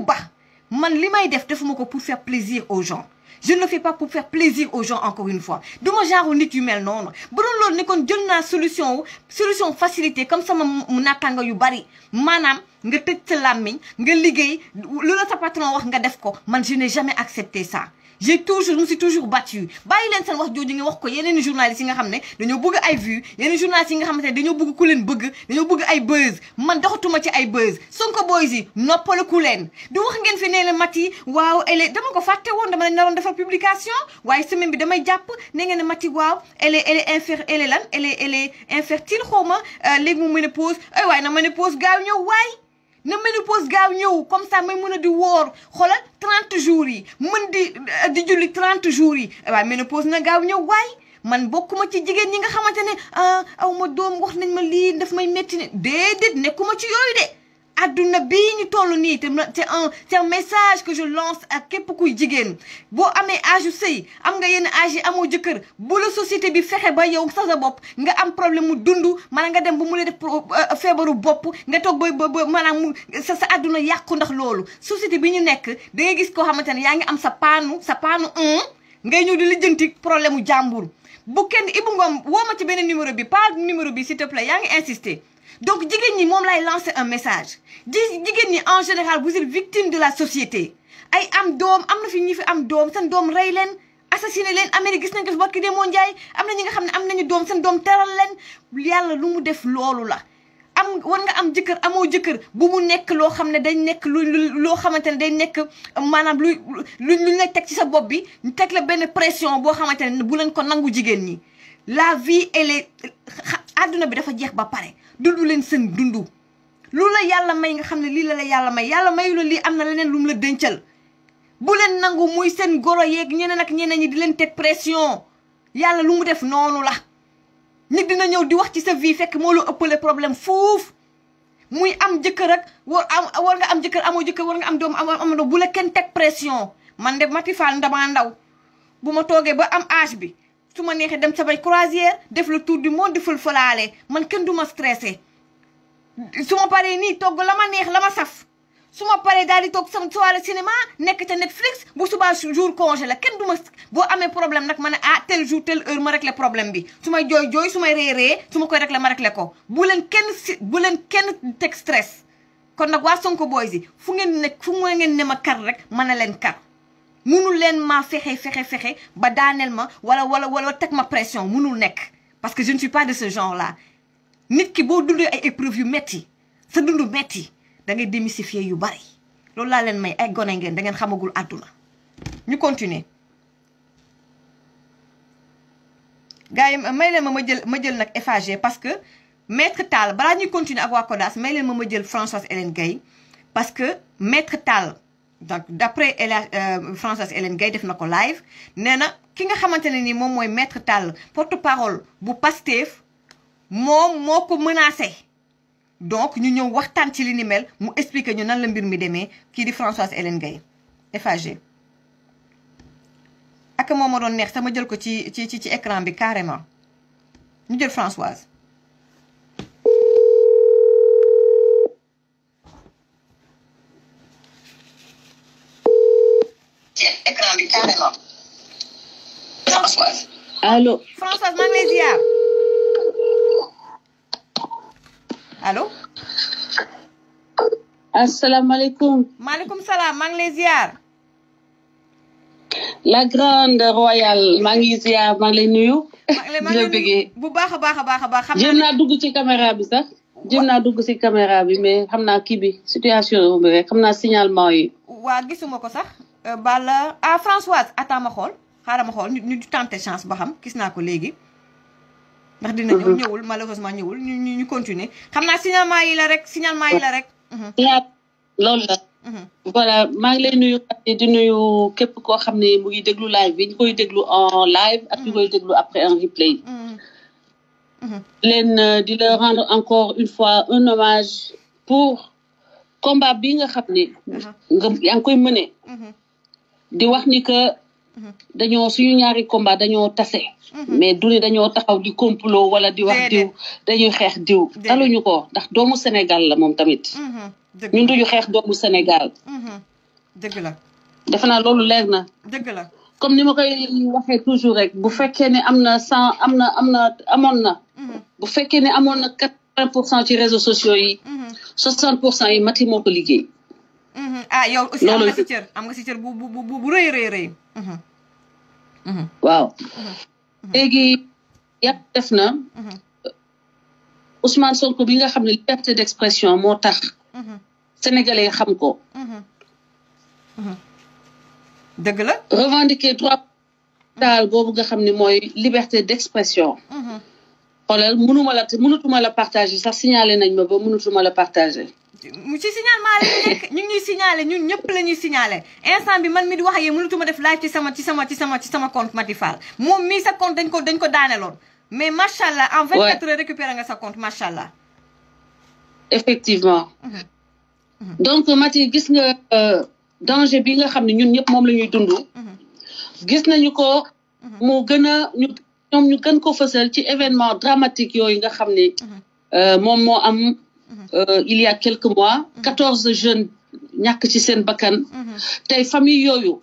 baax man li may defuma ko pour faire plaisir aux gens je ne le fais pas pour faire plaisir aux gens encore une fois duma genre nit yu mel noonu bu doon loolu ne kon jël naa solution facilité comme sama nattanga yu bari maanaam nga tëj sa làmmiñ nga liggéey lu la sa patron wax nga def ko man je n'ai jamais accepté ça je me suis toujours battue bàyyi leen seen wax jooju nga wax ko yeneen journalistes yi nga xam ne dañoo bëgg ay vues yeneen journalistes yi nga xamante ne dañoo bëgg ku leen bëgg dañoo bëgg ay buzz man doxatuma ci ay buzz Sonko boys yi noppaleku leen du wax ngeen fi nee la Mati waaw dama ko fàtte woon dama leen naroon defar publication waaye semaine bi damay jàpp ne ngeen ne Mati waaw elle est infertile xawma léegi mu ménopause ay waaye na ménopause gaaw ñëw waay na ménopause gaaw ñëw comme ça may mën a di woor xoolal 30 jours yi mën di julli 30 jours yi waaye ménopause na gaaw ñëw waay man bokkuma ci jigéen ñi nga xamante ne aw ma doom wax nañ ma lii daf may métti ne déedéet nekkuma ci yooyu de adduna bii ñu toll nii c'est un message que je lance ak képp kuy jigéen boo amee âge sëy am nga yenn âge yi amoo jëkkër bu la société bi fexe ba yow sa bopp nga am problème mu dund maanaam nga dem ba mu la def feebaru bopp nga toog ba maanaam sa adduna yàqu ndax loolu société bi ñu nekk da ngay gis koo xamante ne yaa ngi am sa paanu ngay ñëw di lijjanti problème mu jàmbur bu kenn Ibou Ngom woo ma ci beneen numéro bi pas numéro bi s'il te plaît yaa ngi insister donc jigéen ñi moom lay lancer un message jigéen ñi en général vous êtes victime de la société ay am doom am na fi ñi fi am doom seen doom rey leen assassiné leen Amérique gis nañ ko fi barki Demba Ndiaye am na ñi nga xam ne am nañu doom seen doom teral leen yàlla lu mu def loolu la war nga am jëkkër amoo jëkkër bu mu nekk loo xam ne day nekk loo xamante ne day nekk maanaam luñ la teg ci sa bopp bi ñu teg la benn pression boo xamante ne bu leen ko nangu jigéen ñi la vie adduna bi dafa jeex ba pare dundu leen seen dundu lu la yàlla may nga xam ne lii la yàlla mayu la lii am na leneen lu mu la dencal bu leen nangu muy seen goro yeeg ñeneen ak ñeneen ñi di leen teg pression yàlla lu mu def noonu la nit dina ñëw di wax ci sa vie fekk moo la ëppale problème foofu muy am jëkkër ak war nga am jëkkër amoo jëkkër war nga am doom am doom bu la kenn teg pression man de Mati Fall ndamaa ndaw bu ma toogee ba am âge bi su ma neexee dem samay croisière def le tour du monde di fël-fëlaale man kenn du ma stressé su ma paree nii togg la ma neex la ma saf su ma paree daal di toog sama soirée cinéma nekk ca Netflix bu subaa jour congé la kenn du ma boo amee problème nag ma ne tel jour telle heure ma réglé problème bi su may jooy su may ree su ma koy réglé ma réglé ko bu leen kenn teg stress kon nag waa Sonko boys yi fu ngeen ne ma kar rek ma ne leen kar munul leen maa fexe ba daaneel ma wala teg ma pression munul nekk parce que je ne suis pas de ce genre là nit ki boo dundee ay épreuves yu metti sa dundu metti da ngay démystifier yu bari loolu laa leen may ay gone ngeen da ngeen xamagul àdduna ñu continuer gars yi may leen ma jël nag FAG parce que maître Tall balaa ñuy continuer ak waa CODAS may leen ma jël Françoise Hélène Gaye parce que maître Tall donc d'après Françoise Hélène Gaye def na ko live nee na ki nga xamante ne ni moom mooy maître Tall porte-parole bu Pastef moom moo ko menacé donc ñu ñëw waxtaan ci li ni mel mu expliquer ñu nan la mbir mi demee kii di Françoise Hélène Gaye FAG ak moom ma doon neex sama jël ko ci écran bi carrément ñu jël Françoise écran bi carrément Françoise allo Françoise maa ngi lay ziar allo asalaamaaleykum maaleykum salaam maa ngi lay ziar la grande royale maa ngi ziar maa ngi lay nuyu maa ngi lay bu baax a baax a baax a baax xam naa dugg ci caméra bi sax jëm naa dugg ci caméra bi mais xam naa kii bi situation bi rek xam naa signalement yi waa gisuma ko sax bala ah Françoise attends ma xool xaaral ma xool ñu tenté chance ba xam gis naa ko léegi ndax dina ñëw ñëwul malheureusement ñëwul ñu continuer xam naa signalement yi la rek loolu la voilà maa ngi lay nuyu di nuyu képp koo xam ne mu ngi déglu live bi ñu koy déglu en live ak ñu koy déglu après en replay leen di la rendre encore une fois un hommage pour combat bi nga xam ne yaa ngi koy mëne di wax ni que dañoo suñu ñaari combat dañoo tase mais du ni dañoo taxaw di complot wala di wax diw dañuy xeex diw taluñu ko ndax doomu Sénégal la moom tamit ñun duñu xeex doomu Sénégal dëgg la defe naa loolu leer na dëgg la comme ni ma koy waxee toujours rek bu fekkee ne amoon na bu fekkee ne amoon na 80% ci réseaux sociaux yi 60% yi Mati moo ko liggéey ah yow aussi am nga si cër bu rëy waaw léegi yàlla def na Ousmane Sonko bi nga xam ne liberté d'expression moo tax sénégalais xam ko dëgg la revendiquer droit daal boobu nga xam ne mooy liberté d'expression xoolal mënutuma la partager sax signalé nañ ma ba mënutuma la partager ci signalement la ñu nekk ñu ngi ñuy signalé ñun ñëpp la ñuy signalé instant bi man mi di wax yee mënutuma def live ci sama compte Mati Fall moom mii sa compte dañ ko daaneloon mais macha allah en 24 heures récupéré nga sa compte macha allah. effectivement. donc Mati gis nga danger bi nga xam ne ñun ñëpp moom la ñuy dund. gis nañu ko. mu gën a ñoom ñu gën ko fësal ci événement dramatique yooyu nga xam ne. moom moo am. il y a quelques mois 14 jeunes ñàkk ci seen bakkan tey famille yooyu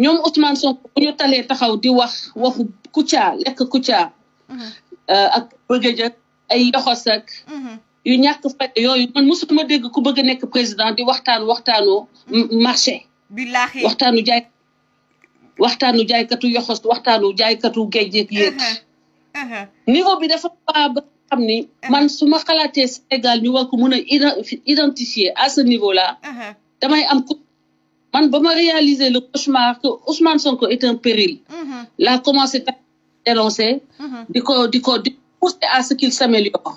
ñoom Ousmane Sonko bu ñu talee taxaw di wax waxu Kouthia lekk Kouthia ak bëgg a ay yoxos ak yu ñàkk fay yooyu man mosuma dégg ku bëgg a nekk président di waxtaanu marché billaahi waxtaanu jaaykatu yoxos waxtaanu jaaykatu géej yéeg niveau bi dafa baa ba xam ni man su ma xalaatee Sénégal ñu war ko mun a identifier à ce niveau là damay am man ba ma réaliser le cauchemar que Ousmane Sonko est un péril la commencé à dénoncer di pousser à ce qu'il s'améliore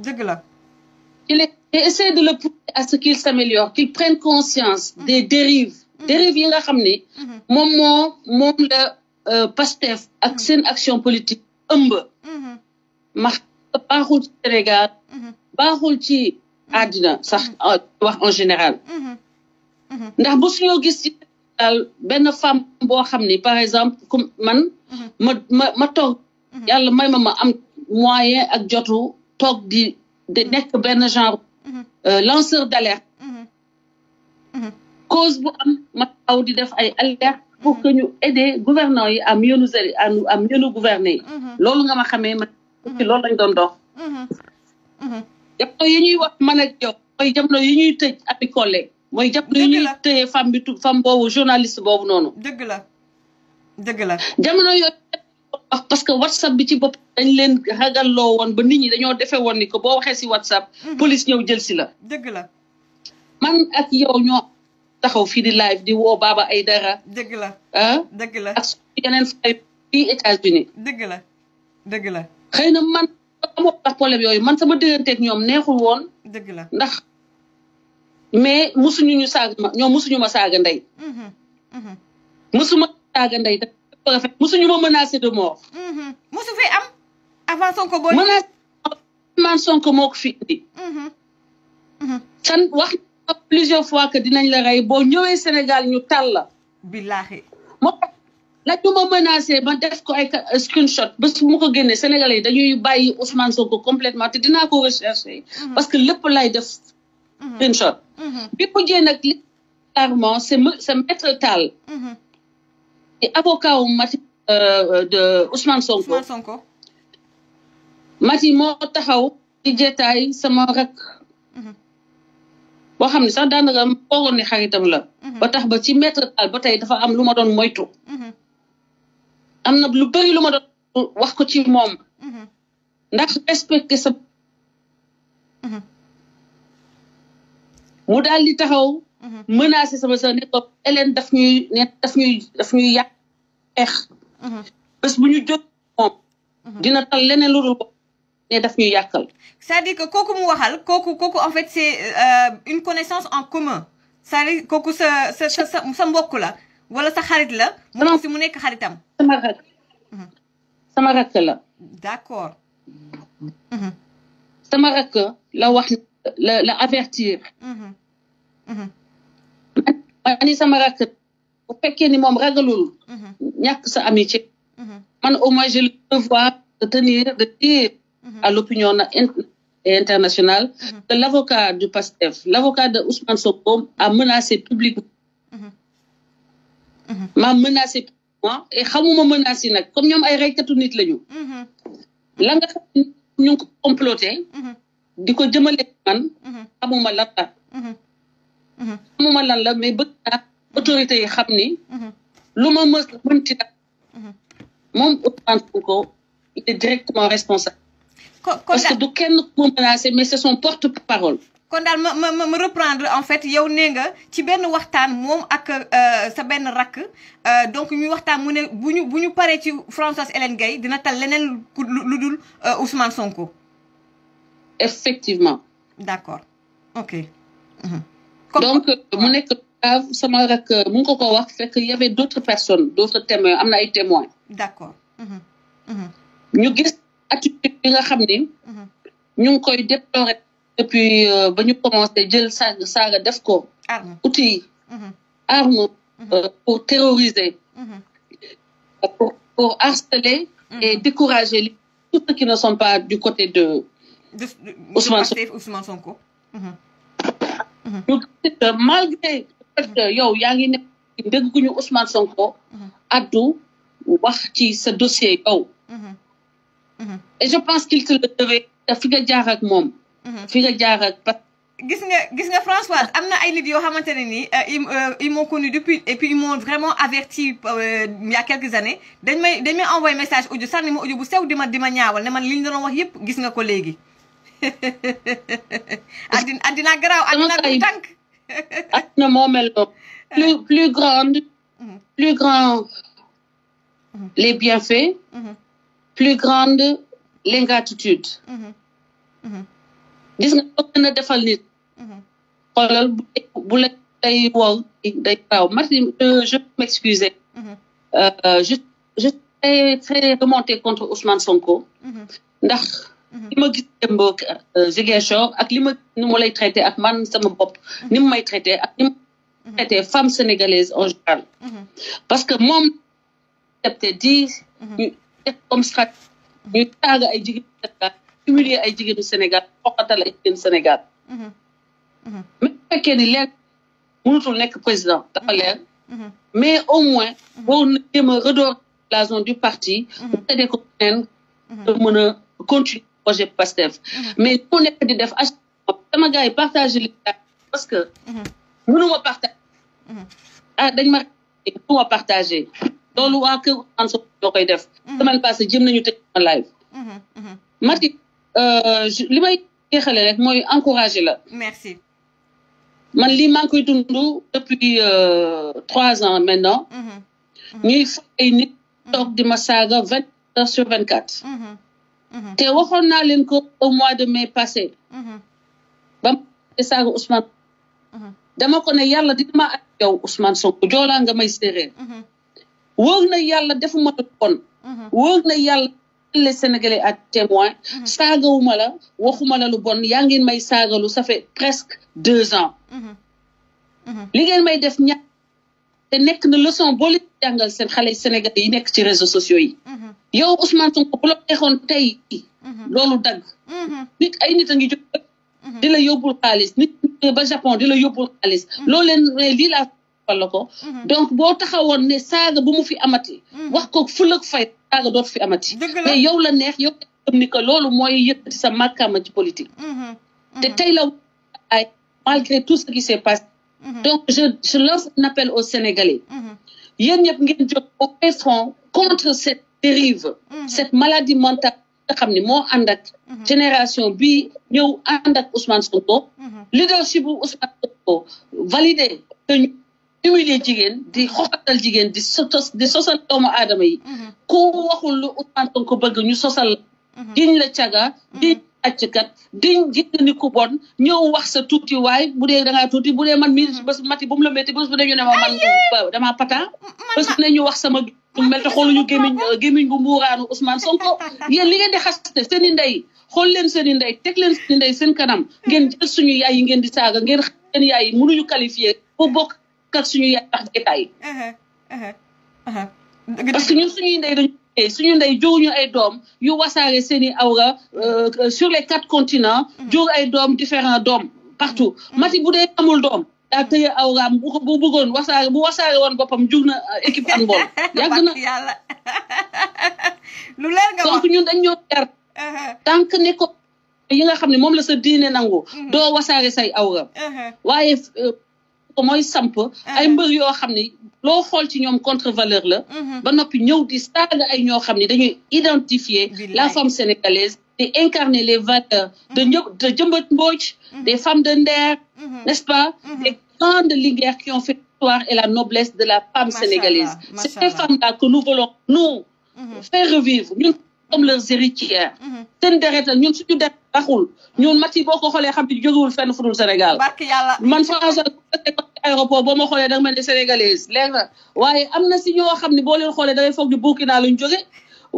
dëgg la il essaie de le pousser à ce qu'il s'améliore qu'il prenne conscience des dérives yi nga xam ni moom la Pastef ak seen action politique ëmb baaxul ci Sénégal baaxul ci àddina sax wax en général ndax bu suñoo gis ci Sénégal benn femme boo xam ni par exemple comme man ma toog yàlla may ma am moyen ak jotu toog di nekk benn genre lanceur d'alerte cause bu am ma taw di def ay alerte pour que ñu aider gouvernants yi à mieux nous gouverner loolu nga ma xamee ma ci loolu lañ doon dox jamono yi ñuy wax man ak yow mooy jamono yi ñuy tëj Ami Collé mooy jamono yi ñuy tëye femme boobu journaliste boobu noonu dëgg la jamono yooyu wax parce que WhatsApp bi ci bopp dañ leen ragalloo woon ba nit ñi dañoo defee woon ni que boo waxee si WhatsApp police ñëw jël si la dëgg la man ak yow ñoo taxaw fii di live di woo Baba Aïdara dëgg la dëgg la ak suñu yeneen fay fii États-Unis dëgg la dëgg la xëy na man amoo tax problème yooyu man sama digganteeg ñoom neexul woon dëgg la ndax mais musuñu ñu saaga ma ñoom musuñu ma saaga ndey musuma saaga ndey musuñu ma menacé de mort musu fi am avant Sonko boo menacé man Sonko moo ko fi indi san wax plusieurs fois que dinañ la rey boo ñëwee Sénégal ñu tal la billaahi moo la ñu ma menacé ma def ko ay screenshot ba su ma ko génnee Sénégalais yi dañuy bàyyi Ousmane Sonko complètement te dinaa ko rechercher parce que lépp lay def screenshot bi ko jee nag li clairement c'est Maître Tall et avocat wu Mati de Ousmane Sonko Mati moo taxaw ci jeetaay sama rak boo xam ne sax daanaka foogoon ne xaritam la ba tax ba ci Maître Tall ba tey dafa am lu ma doon moytu am na lu bëri lu ma doon wax ko ci moom ndax respecté sa mu daal di taxaw menacé sama sœur ne ko Hélène daf ñuy yàq xeex bés bu ñu jóg moom dina tal leneen lu dul ko ne daf ñuy yàqal c'est-à-dire que kooku mu waxal kooku en fait c'est une connaissance en commun c'est-à-dire kooku sa mbokk la wala sa xarit la moom aussi mu nekk xaritam sama rakk la d'accord sama rakk la wax la avertir ma ni sama rakk bu fekkee ni moom ragalul ñàkk sa amitié man au moins j'ai le devoir de dire à l'opinion internationale que l'avocat du PASTEF l'avocat de Ousmane Sonko a menacé publiquement m'a menacé publiquement et xamuma menacé nag comme ñoom ay reykatu nit lañu la nga xam ne ñu ngi ko comploté di ko jëmale man xamuma lan la xamuma lan la mais bëgg naa autorités yi xam ni lu ma mënti nag moom Ousmane Sonko il est directement responsable parce que du kenn ku menacé mais c'est son porte-parole kon daal ma reprendre en fait yow nee nga ci benn waxtaan moom ak sa benn rakk donc ñuy waxtaan mu ne bu ñu paree ci Françoise Hélène Gaye dina tal leneen lu dul Ousmane Sonko effectivement d'accord ok donc mu nekk grave sama rakk mu ngi ko wax fekk y avait d'autres personnes d'autres témoins am na ay témoins d'accord ñu gis attitude bi nga xam ni ñu ngi koy déplorer depuis ba ñu commencé jël saaga def ko outil arme pour terroriser pour harceler et décourager tous ceux qui ne sont pas du côté de Ousmane Sonko malgré le fait que yow yaa ngi nekk dégguñu Ousmane Sonko addu wax ci sa dossier yow et je pense qu'il te le devait fi nga jaar ak moom fi nga jaar ak gis nga Françoise am na ay nit yoo xamante ne nii ils m'ont connu depuis et puis ils m'ont vraiment averti il y a quelques années dañ may envoyé message audio sànni ma audio bu sew di ma ñaawal ne man li ñu doon wax yëpp gis nga ko léegi addina garaaw addina du tànk addina moo mel noonu plus grand les bienfaits plus grande l'ingratitude gis nga ko gën a defal nit xoolal bu la day wow day waaw Martin je peux m'excuser je suis très remontée contre Ousmane Sonko ndax li ma gis démb Ziguinchor ak li ma ni mu lay traité ak man sama bopp ni mu may traité ak ni mu traité femme sénégalaise en général parce que moom accepté di ñu def comme stratégie ñu taaga ay jigéenu Sénégal humilier ay jigéenu Sénégal xoqatal ay jigéenu Sénégal mais fekkee ni leer mënutul nekk président dafa leer mais au moins boo na jéem a redorer la zone du parti bu tedee ko neen de mën a continuer projet PASTEF mais mu nekk di def sama gars yi partagé li parce que mënuma partager dañ ma mënuma partagé loolu waa kër Ousmane Sonko ñoo koy def semaine passée jëm nañu tëj ma live Mati li may jeexale rek mooy encourager la merci man lii maa ngi koy dund depuis 3 ans maintenant ñuy fay ay nit toog di ma saaga 20 heures sur 24 te waxoon naa leen ko au mois de mai passé ba ma saaga Ousmane dama ko ne yàlla dina ma ak yow Ousmane Sonko joolaa nga may séeréer wóor na yàlla defuma la bon wóor na yàlla les Sénégalais à témoin saagawuma la waxuma la lu bon yaa ngeen may saagalu ça fait presque 2 ans li ngeen may def ña te nekk na leçon boo leen jàngal seen xale Sénégalais yi nekk ci réseaux sociaux yi yow Ousmane Sonko bu la neexoon tey loolu dagg nit ay nit a ngi jóg di la yóbbul xaalis nit ba Japon di la yóbbul xaalis loolu leen lii laa la ko donc boo taxawoon ne saaga bu mu fi amati wax ko ful ak fay saaga dootu fi amati mais yow la neex yow xam ni que loolu mooy yëkkati sa màkkaama ci politique te tey la ay malgré tout ce qui s'est passé donc je lance un appel aux Sénégalais yéen ñëpp ngeen jóg au front contre cette dérive cette maladie mentale nga xam ne moo ànd ak génération bi ñëw ànd ak Ousmane Sonko leadership bu Ousmane Sonko validé que ñu humilier jigéen di xoxatal jigéen di sosal doomu aadama yi ku waxul lu Ousmane Sonko bëgg ñu sosal diñ la caga diñ àcckat diñ ni ku bon ñëw wax sa tuuti waay bu dee dangaa tuuti bu dee man mii bés mati bu mu la métti bés bu ne ñu ne ma man damaa pata bés bu ne ñu wax sama mel te xooluñu gémmiñ bu mbuuraanu Ousmane Sonko yéen li ngeen di xaste seen i ndey xool leen seen i ndey teg leen seen i ndey seen kanam ngeen jël suñu yaay yi ngeen di saaga ngeen xam seen yaay yi mënuñu qualifier pour bokk ak suñu yaay wax détail parce que ñun suñuy ndey dañu suñu ndey jóguñu ay doom yu wasaare seen i awra sur les 4 continents jóg ay doom différents doom partout Mati bu dee amul doom daa tëye awraam bu bëggoon bu wasaare woon boppam jug na équipe handball yàgg na yàlla lu leer nga wax donc ñun dañ ñoo yar tant que ne ko yi nga xam ne moom la sa diine nangu doo wasaare say awra waaye mooy samp ay mbër yoo xam ne loo xool ci ñoom contre valeur la ba noppi ñëw di saaga ay ñoo xam ne dañuy identifier la femme sénégalaise di incarner les valeurs de Jëmbat Mbodj des femmes de Nder n'est-ce pas des grandes Linguères qui ont fait l'histoire et la noblesse de la femme sénégalaise c'est ces femmes-là que nous voulons nous faire revivre ñun comme leurs héritières seen deret la ñun suñu deret taxul ñun Mati boo ko xoolee xam ne jógewul fenn fu dul Sénégal man François aéroport boo ma xoolee da nga mel ne sénégalaise leer na waaye am na si ñoo xam ne boo leen xoolee da ngay foog ni Burkina lañ jóge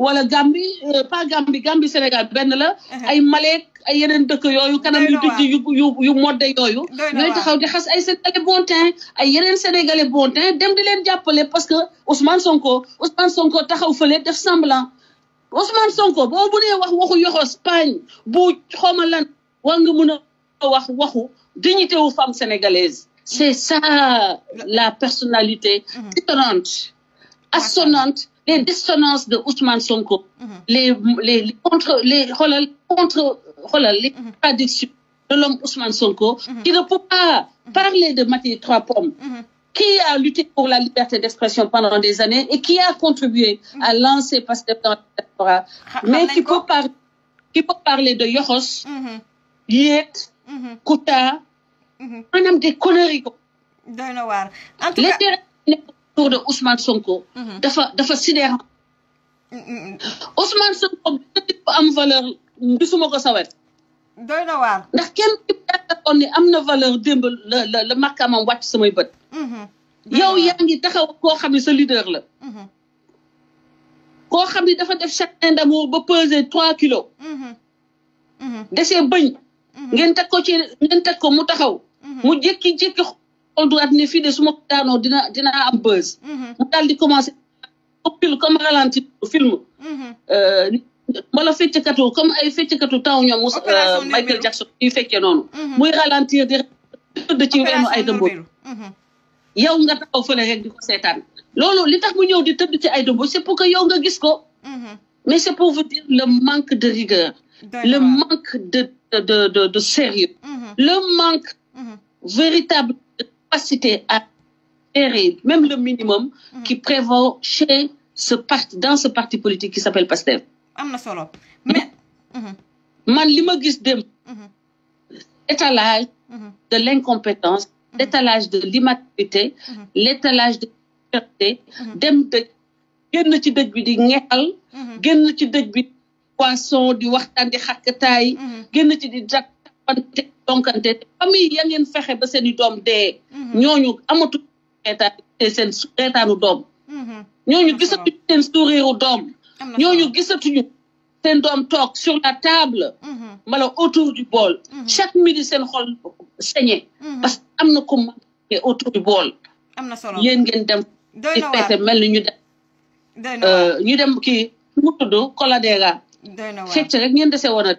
wala Gambie pas Gambie Sénégal benn la ay Malek ay yeneen dëkk yooyu kanam yu dijj yu modde yooyu ñooy taxaw di xas ay sénégalais bon teint ay yeneen sénégalais bon teint dem di leen jàppale parce que Ousmane Sonko taxaw fële def semblant Ousmane Sonko boo bu dee wax waxu yoxos Espagne bu xawma lan war nga mën a wax waxu dignité wu femme sénégalaise c'est ça la personnalité différente assonante les dissonances de Ousmane Sonko les contradictions de l'homme Ousmane Sonko qui ne peut pas parler de Mati 3 pommes qui a lutté pour la liberté d'expression pendant des années et qui a contribué à lancer Pastef dans la diaspora mais qui peut parler de yoxos Yéet Kouta maanaam des conneries ko doy na waar les terrains autour de Ousmane Sonko dafa sidérant Ousmane Sonko ko am valeur gisuma ko sawet doy na waar ndax kenn on ni am na valeur démb la makkaamam wàcc samay bët yow yaa ngi taxaw koo xam ne sa leader la koo xam ne dafa def chagrin d'amour ba peser 3 kilos desee bëñ ngeen teg ko mu taxaw mu jékki-jékki xool droite ne fii de su ma ko daanoo dina am buzz mu daal di commencer comme ralenti film wala feccekatu comme ay feccekatu taw ñoom Michael Jackson yu fekkee noonu muy ralentir di tëdd ci weenu ay dëmbo yow nga taxaw fële rek di ko seetaan loolu li tax mu ñëw di tëdd ci ay dëmbo c'est pour que yow nga gis ko mais c'est pour vous dire le manque de rigueur le manque de sérieux le manque véritable de capacité à considérer même le minimum qui prévaut chez dans ce parti politique qui s'appelle PASTEF. Amna solo. Mais man li ma gis dem étalage de l'incompétence, l'étalage de l'immaturité, l'étalage de liberté, dem de génn ci dëj bi di ngexal, génn ci dëj bi poisson di waxtaan di xakkataay, génn ci di jàppante donkante famille ya ngeen fexe ba seeni doom dee ñooñu amatu seen reetaanu doom ñooñu gisatuñu seen sourire doom ñooñu gisatuñu seen doom toog sur la table wala autour du bol chaque midi seen xol saigné parce que am na ko manqué autour du bol am na solo yéen ngeen dem di fête mel ni ñu dem kii mu tudd Coladera fecc rek ngeen dese woon a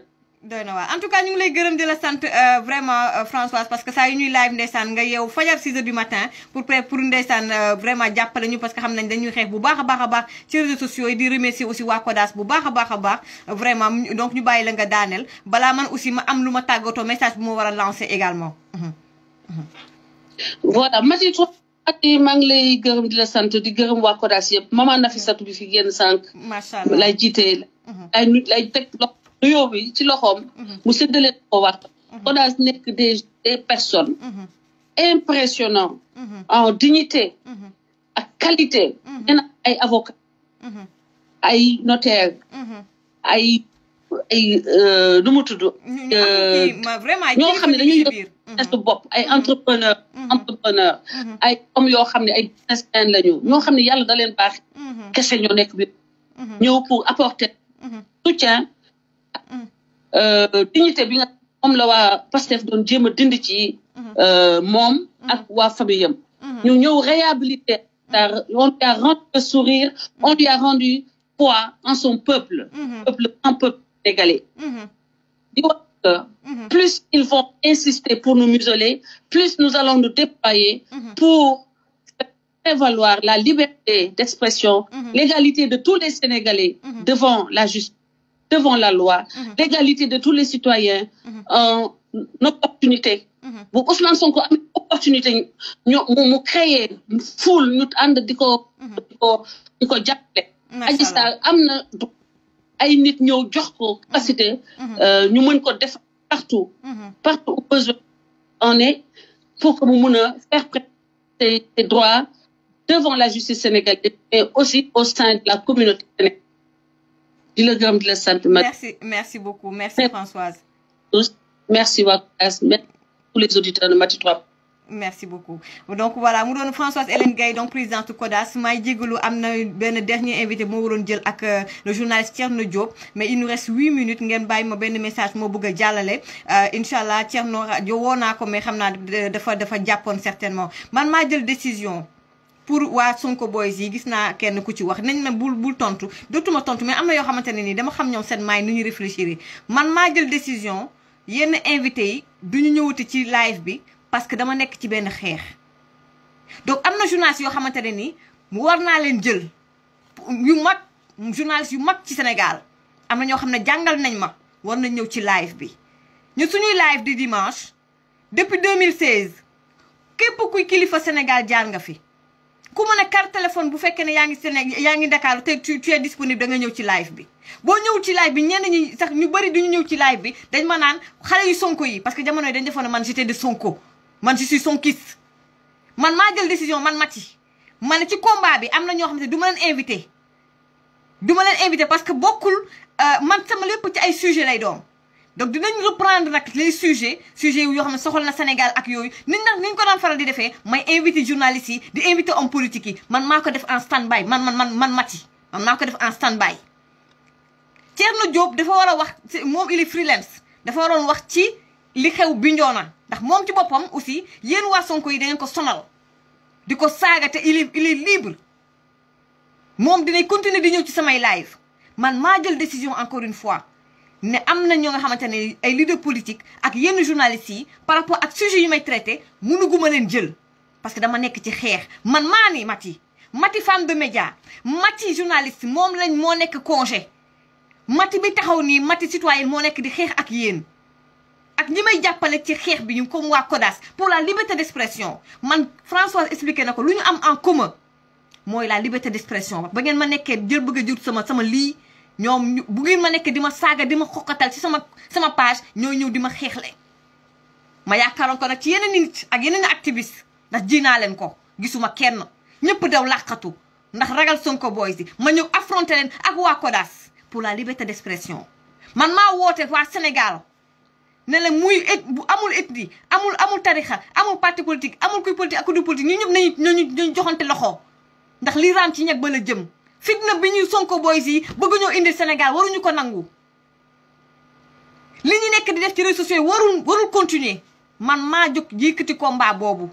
doy na waar en tout cas ñu ngi lay gërëm di la sant vraiment Françoise parce que saa yu ñuy live ndeysaan nga yow fajar 6 heures du matin pour ndeysaan vraiment jàppale ñu parce que xam nañ dañuy xeex bu baax a baax ci réseaux sociaux yi di remercier aussi waa Kodas bu baax a baax vraiment donc ñu bàyyi la nga daaneel balaa man aussi ma am lu ma tàggatoo message bu ma war a lancer également. voilà Mati maa ngi lay gërëm di la sant di gërëm waa Kodas yëpp maman Nafissatou bi fi génn sànq. macha allah lay jiite lay teg nuyoo bi ci loxoom mu séddale ko wax Kodas nekk des personnes impressionnantes en dignité ak qualité nee na ay avocat ay notaire ay nu mu tudd ñoo xam ne dañuy yor su bopp ay entrepreneur ay hommes yoo xam ne ay businessmen lañu ñoo xam ne yàlla da leen baax kese ñoo nekk bi ñëw pour apporter soutien dignité bi nga moom la waa Pastef doon jéem a dindi ci moom ak waa famille am ñu ñëw réhabiliter on lui a rendu le sourire on lui a rendu poids en son peuple peuple sénégalais di wax que plus ils vont insister pour nous museler plus nous allons nous déployer pour faire prévaloir la liberté d'expression l'égalité de tous les Sénégalais devant la justice devant la loi, l'égalité de tous les citoyens, opportunité. Bu Ousmane Sonko am opportunité mu créer foule ñu ànd di ko jàppale. Adji Sarr am na ay nit ñëw jox ko capacité ñu mën ko def partout où besoin on est pour que mu mën a faire prêter ses droits devant la justice sénégalaise et aussi au sein de la communauté sénégalaise. Merci beaucoup. Merci Françoise. Merci Wakas. Merci tous les auditeurs de Mati 3. Merci beaucoup. Donc voilà, mu doon Françoise Hélène Gaye donc présidente Kodas may jégalu am na benn dernier invité moo waroon jël ak le journaliste Thierno Diop mais il nous reste 8 minutes ngeen bàyyi ma benn message moo bëgg a jàllale incha Thierno woo naa ko mais xam naa dafa jàppoon certainement man maa jël décision pour waa Sonko boys yi gis naa kenn ku ci wax nañ ma bul tontu dootuma tontu mais am na yoo xamante ne nii dama xam ñoom seen maay nu ñu réfléchir man maa jël décision yenn invité yi duñu ñëwati ci live bi parce que dama nekk ci benn xeex donc am na journaliste yoo xamante ne nii war naa leen jël yu mag journaliste yu mag ci Sénégal am na ñoo xam ne jàngal nañ ma war nañ ñëw ci live bi ñu suñuy live di dimanche depuis 2016 képp kuy kilifa Sénégal jaar nga fi ku mën a carte téléphone bu fekkee ne yaa ngi Dakar te tu es disponible da nga ñëw ci live bi boo ñëwul ci live bi ñenn ñi sax ñu bëri duñu ñëw ci live bi dañ ma naan xale yu Sonko yi parce que jamono yi dañ defoon ne man j'étais de Sonko man je suis sonkiste man maa jël décision man Mati ma ne ci combat bi am na ñoo xam ne du ma leen invité parce que bokkul man sama lépp ci ay sujet lay doon donc dinañ reprendre nag les sujets yoo xam ne soxal na Sénégal ak yooyu niñ ko daan faral di defee may invité journalistes yi di invité homme politique yi man maa ko def en stand by man Mati man maa ko def en stand by Thierno Diop dafa war a wax moom il est freelance dafa waroon wax ci li xew Bignona ndax moom ci boppam aussi yéen waa Sonko yi da ngeen ko sonal di ko saaga te il est libre moom dinay continuer di ñëw ci samay live man maa jël décision encore une fois ne am na ñoo nga xamante ne ay leader politique ak yenn journalistes yi par rapport ak sujet yi may traité mënuguma leen jël parce que dama nekk ci xeex man maa ni Mati femme de média Mati journaliste moom moo nekk congé Mati bi taxaw nii Mati citoyen moo nekk di xeex ak yéen ak ñi may jàppale ci xeex bi ñu comme waa CODAS pour la liberté d'expression man Françoise expliqué na ko lu ñu am en commun mooy la liberté d'expression ba ngeen ma nekkee jël bëgg a jur sama lii ñoom bu ngeen ma nekkee di ma saaga di ma xoqatal ci sama page ñoo ñëw di ma xeexle ma yaakaaroon ko nag ci yeneen nit ak yeneen activiste ndax ji naa leen ko gisuma kenn ñëpp daw làqatu ndax ragal Sonko boys yi ma ñëw affronter leen ak waa CODAS pour la liberté d'expression man maa woote waa Sénégal ne la muy bu amul ethnie amul tarixa amul parti politique amul kuy politique ak ku du politique ñu ñëpp nañu joxante loxo ndax li raam ci ñeg ba la jëm fitna bi ñuy Sonko boys yi bëgg ñoo indi Sénégal waruñu ko nangu li ñu nekk di def ci réseaux sociaux warul continuer man maa jóg yëkkati combat boobu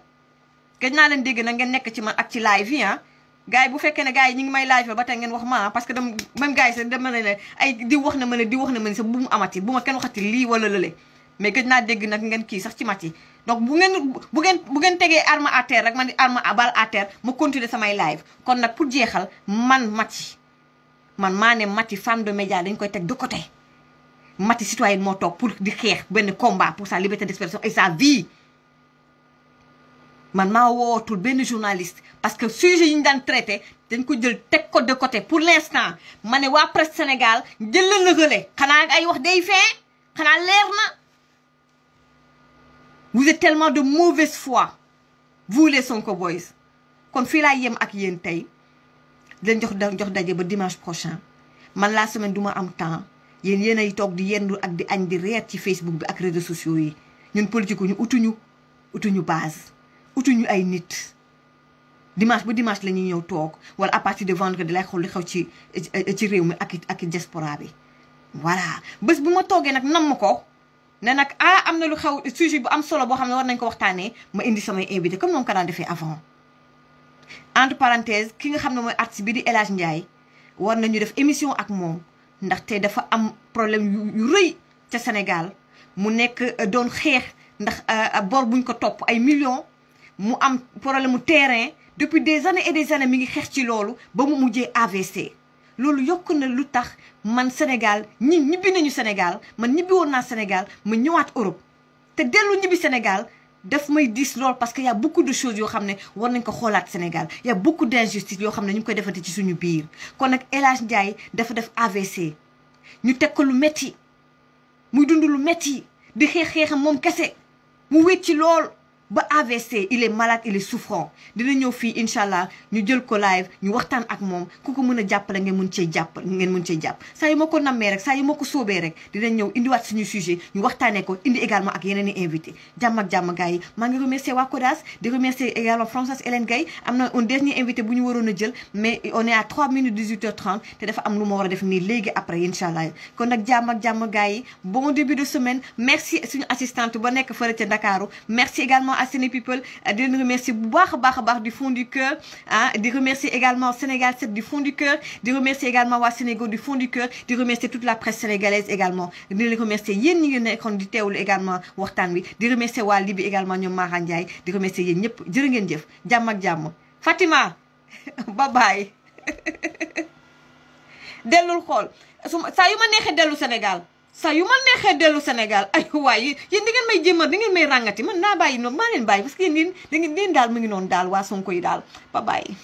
gëj naa leen dégg na ngeen nekk ci man ak ci live yi gars yi bu fekkee ne gars yi ñu ngi may live ba tey ngeen wax ma parce que dama même gars yi sax dama ne ay di wax na ma ne sax bu mu amati bu ma kenn waxati lii wala lële mais gëj naa dégg nag ngeen kii sax ci mat yi donc bu ngeen tegee arme à terre rek man di arme à balle à terre ma continuer samay live kon nag pour jeexal man Maty man maa ne Maty femme de média dañ koy teg de côté Maty citoyenne moo toog pour di xeex benn combat pour sa liberté d'expression et sa vie man maa wootul benn journaliste parce que sujet yi ñu daan traité dañ ko jël teg ko de côté pour l'instant ma ne waa presse Sénégal jël la relais xanaa ay wax day fee xanaa leer na vous êtes tellement de mauvaise foi vous les Sonko boys kon fii laa yem ak yéen tey leen jox daje ba dimanche prochain man la semaine duma am temps yéen ay toog di yendu ak di añ di reer ci Facebook bi ak réseaux sociaux yi ñun politique ñu utuñu base utuñu ay nit dimanche ba dimanche la ñuy ñëw toog wala à partir de vendredi lay xool li xew ci réew mi ak diaspora bi voilà bés bu ma toogee nag nam ko ne nag am na lu xew sujet bu am solo boo xam ne war nañ ko waxtaanee ma indi samay invité comme noonu ko daan defee avant entre parenthèse ki nga xam ne mooy artiste bi di El Hadj Ndiaye war nañu def émission ak moom ndaxte dafa am problème yu rëy ca Sénégal mu nekk doon xeex ndax bor buñ ko topp ay millions mu am problème mu terrain depuis des années et des années mi ngi xeex ci loolu ba mu mujjee AVC loolu yokk na lu tax man Sénégal ñibbi nañu Sénégal man ñibbi woon naa Sénégal ma ñëwaat Europe te dellu ñibbi Sénégal daf may dis lool parce que y a beaucoup de choses yoo xam ne war nañ ko xoolaat Sénégal y a beaucoup d'injustice yoo xam ne ñu ngi koy defante ci suñu biir kon nag El Hadj Ndiaye dafa def AVC ñu teg ko lu metti muy dund lu metti di xeexam moom kese mu wét ci lool ba AVC il est malade il est souffrant dina ñëw fii incha allah ñu jël ko live ñu waxtaan ak moom ku ko mën a jàppale ngeen mën cee jàpp saa yu ma ko nammee rek saa yu ma ko soobee rek dina ñëw indiwaat suñu sujet ñu waxtaanee ko indi également ak yeneen i invité jàmm ak jàmm gars yi maa ngi remercier waa CODAS di remercier également Françoise Hélène Gaye am na un dernier invité bu ñu waroon a jël mais on est à 3 minutes 18h30 te dafa am lu ma war a def nii léegi après incha allah kon nag jàmm ak jàmm gars yi bon début de semaine merci suñu assistante ba nekk fële ca Ndakaaru merci également Séné People di leen remercier bu baax a baax du fond du cœur di remercier également Sénégal 7 du fond du cœur di remercier également waa Sénégal du fond du cœur di remercier toute la presse sénégalaise également di leen remercier yéen ñi ngi nekkoon di teewlu également waxtaan wi di remercier waa Libi également ñoom Mara Ndiaye di remercier yéen ñëpp jërë ngeen jëf jàmm ak jàmm Fatima bye bye dellul xool saa yu ma neexee dellu Sénégal saa yu ma neexee dellu Sénégal ay waay yéen di ngeen may jéem di ngeen may ràngati man naa bàyyi noonu maa leen bàyyi parce que yéen daal mu ngi noonu daal waa Sonko yi daal ba bàyyi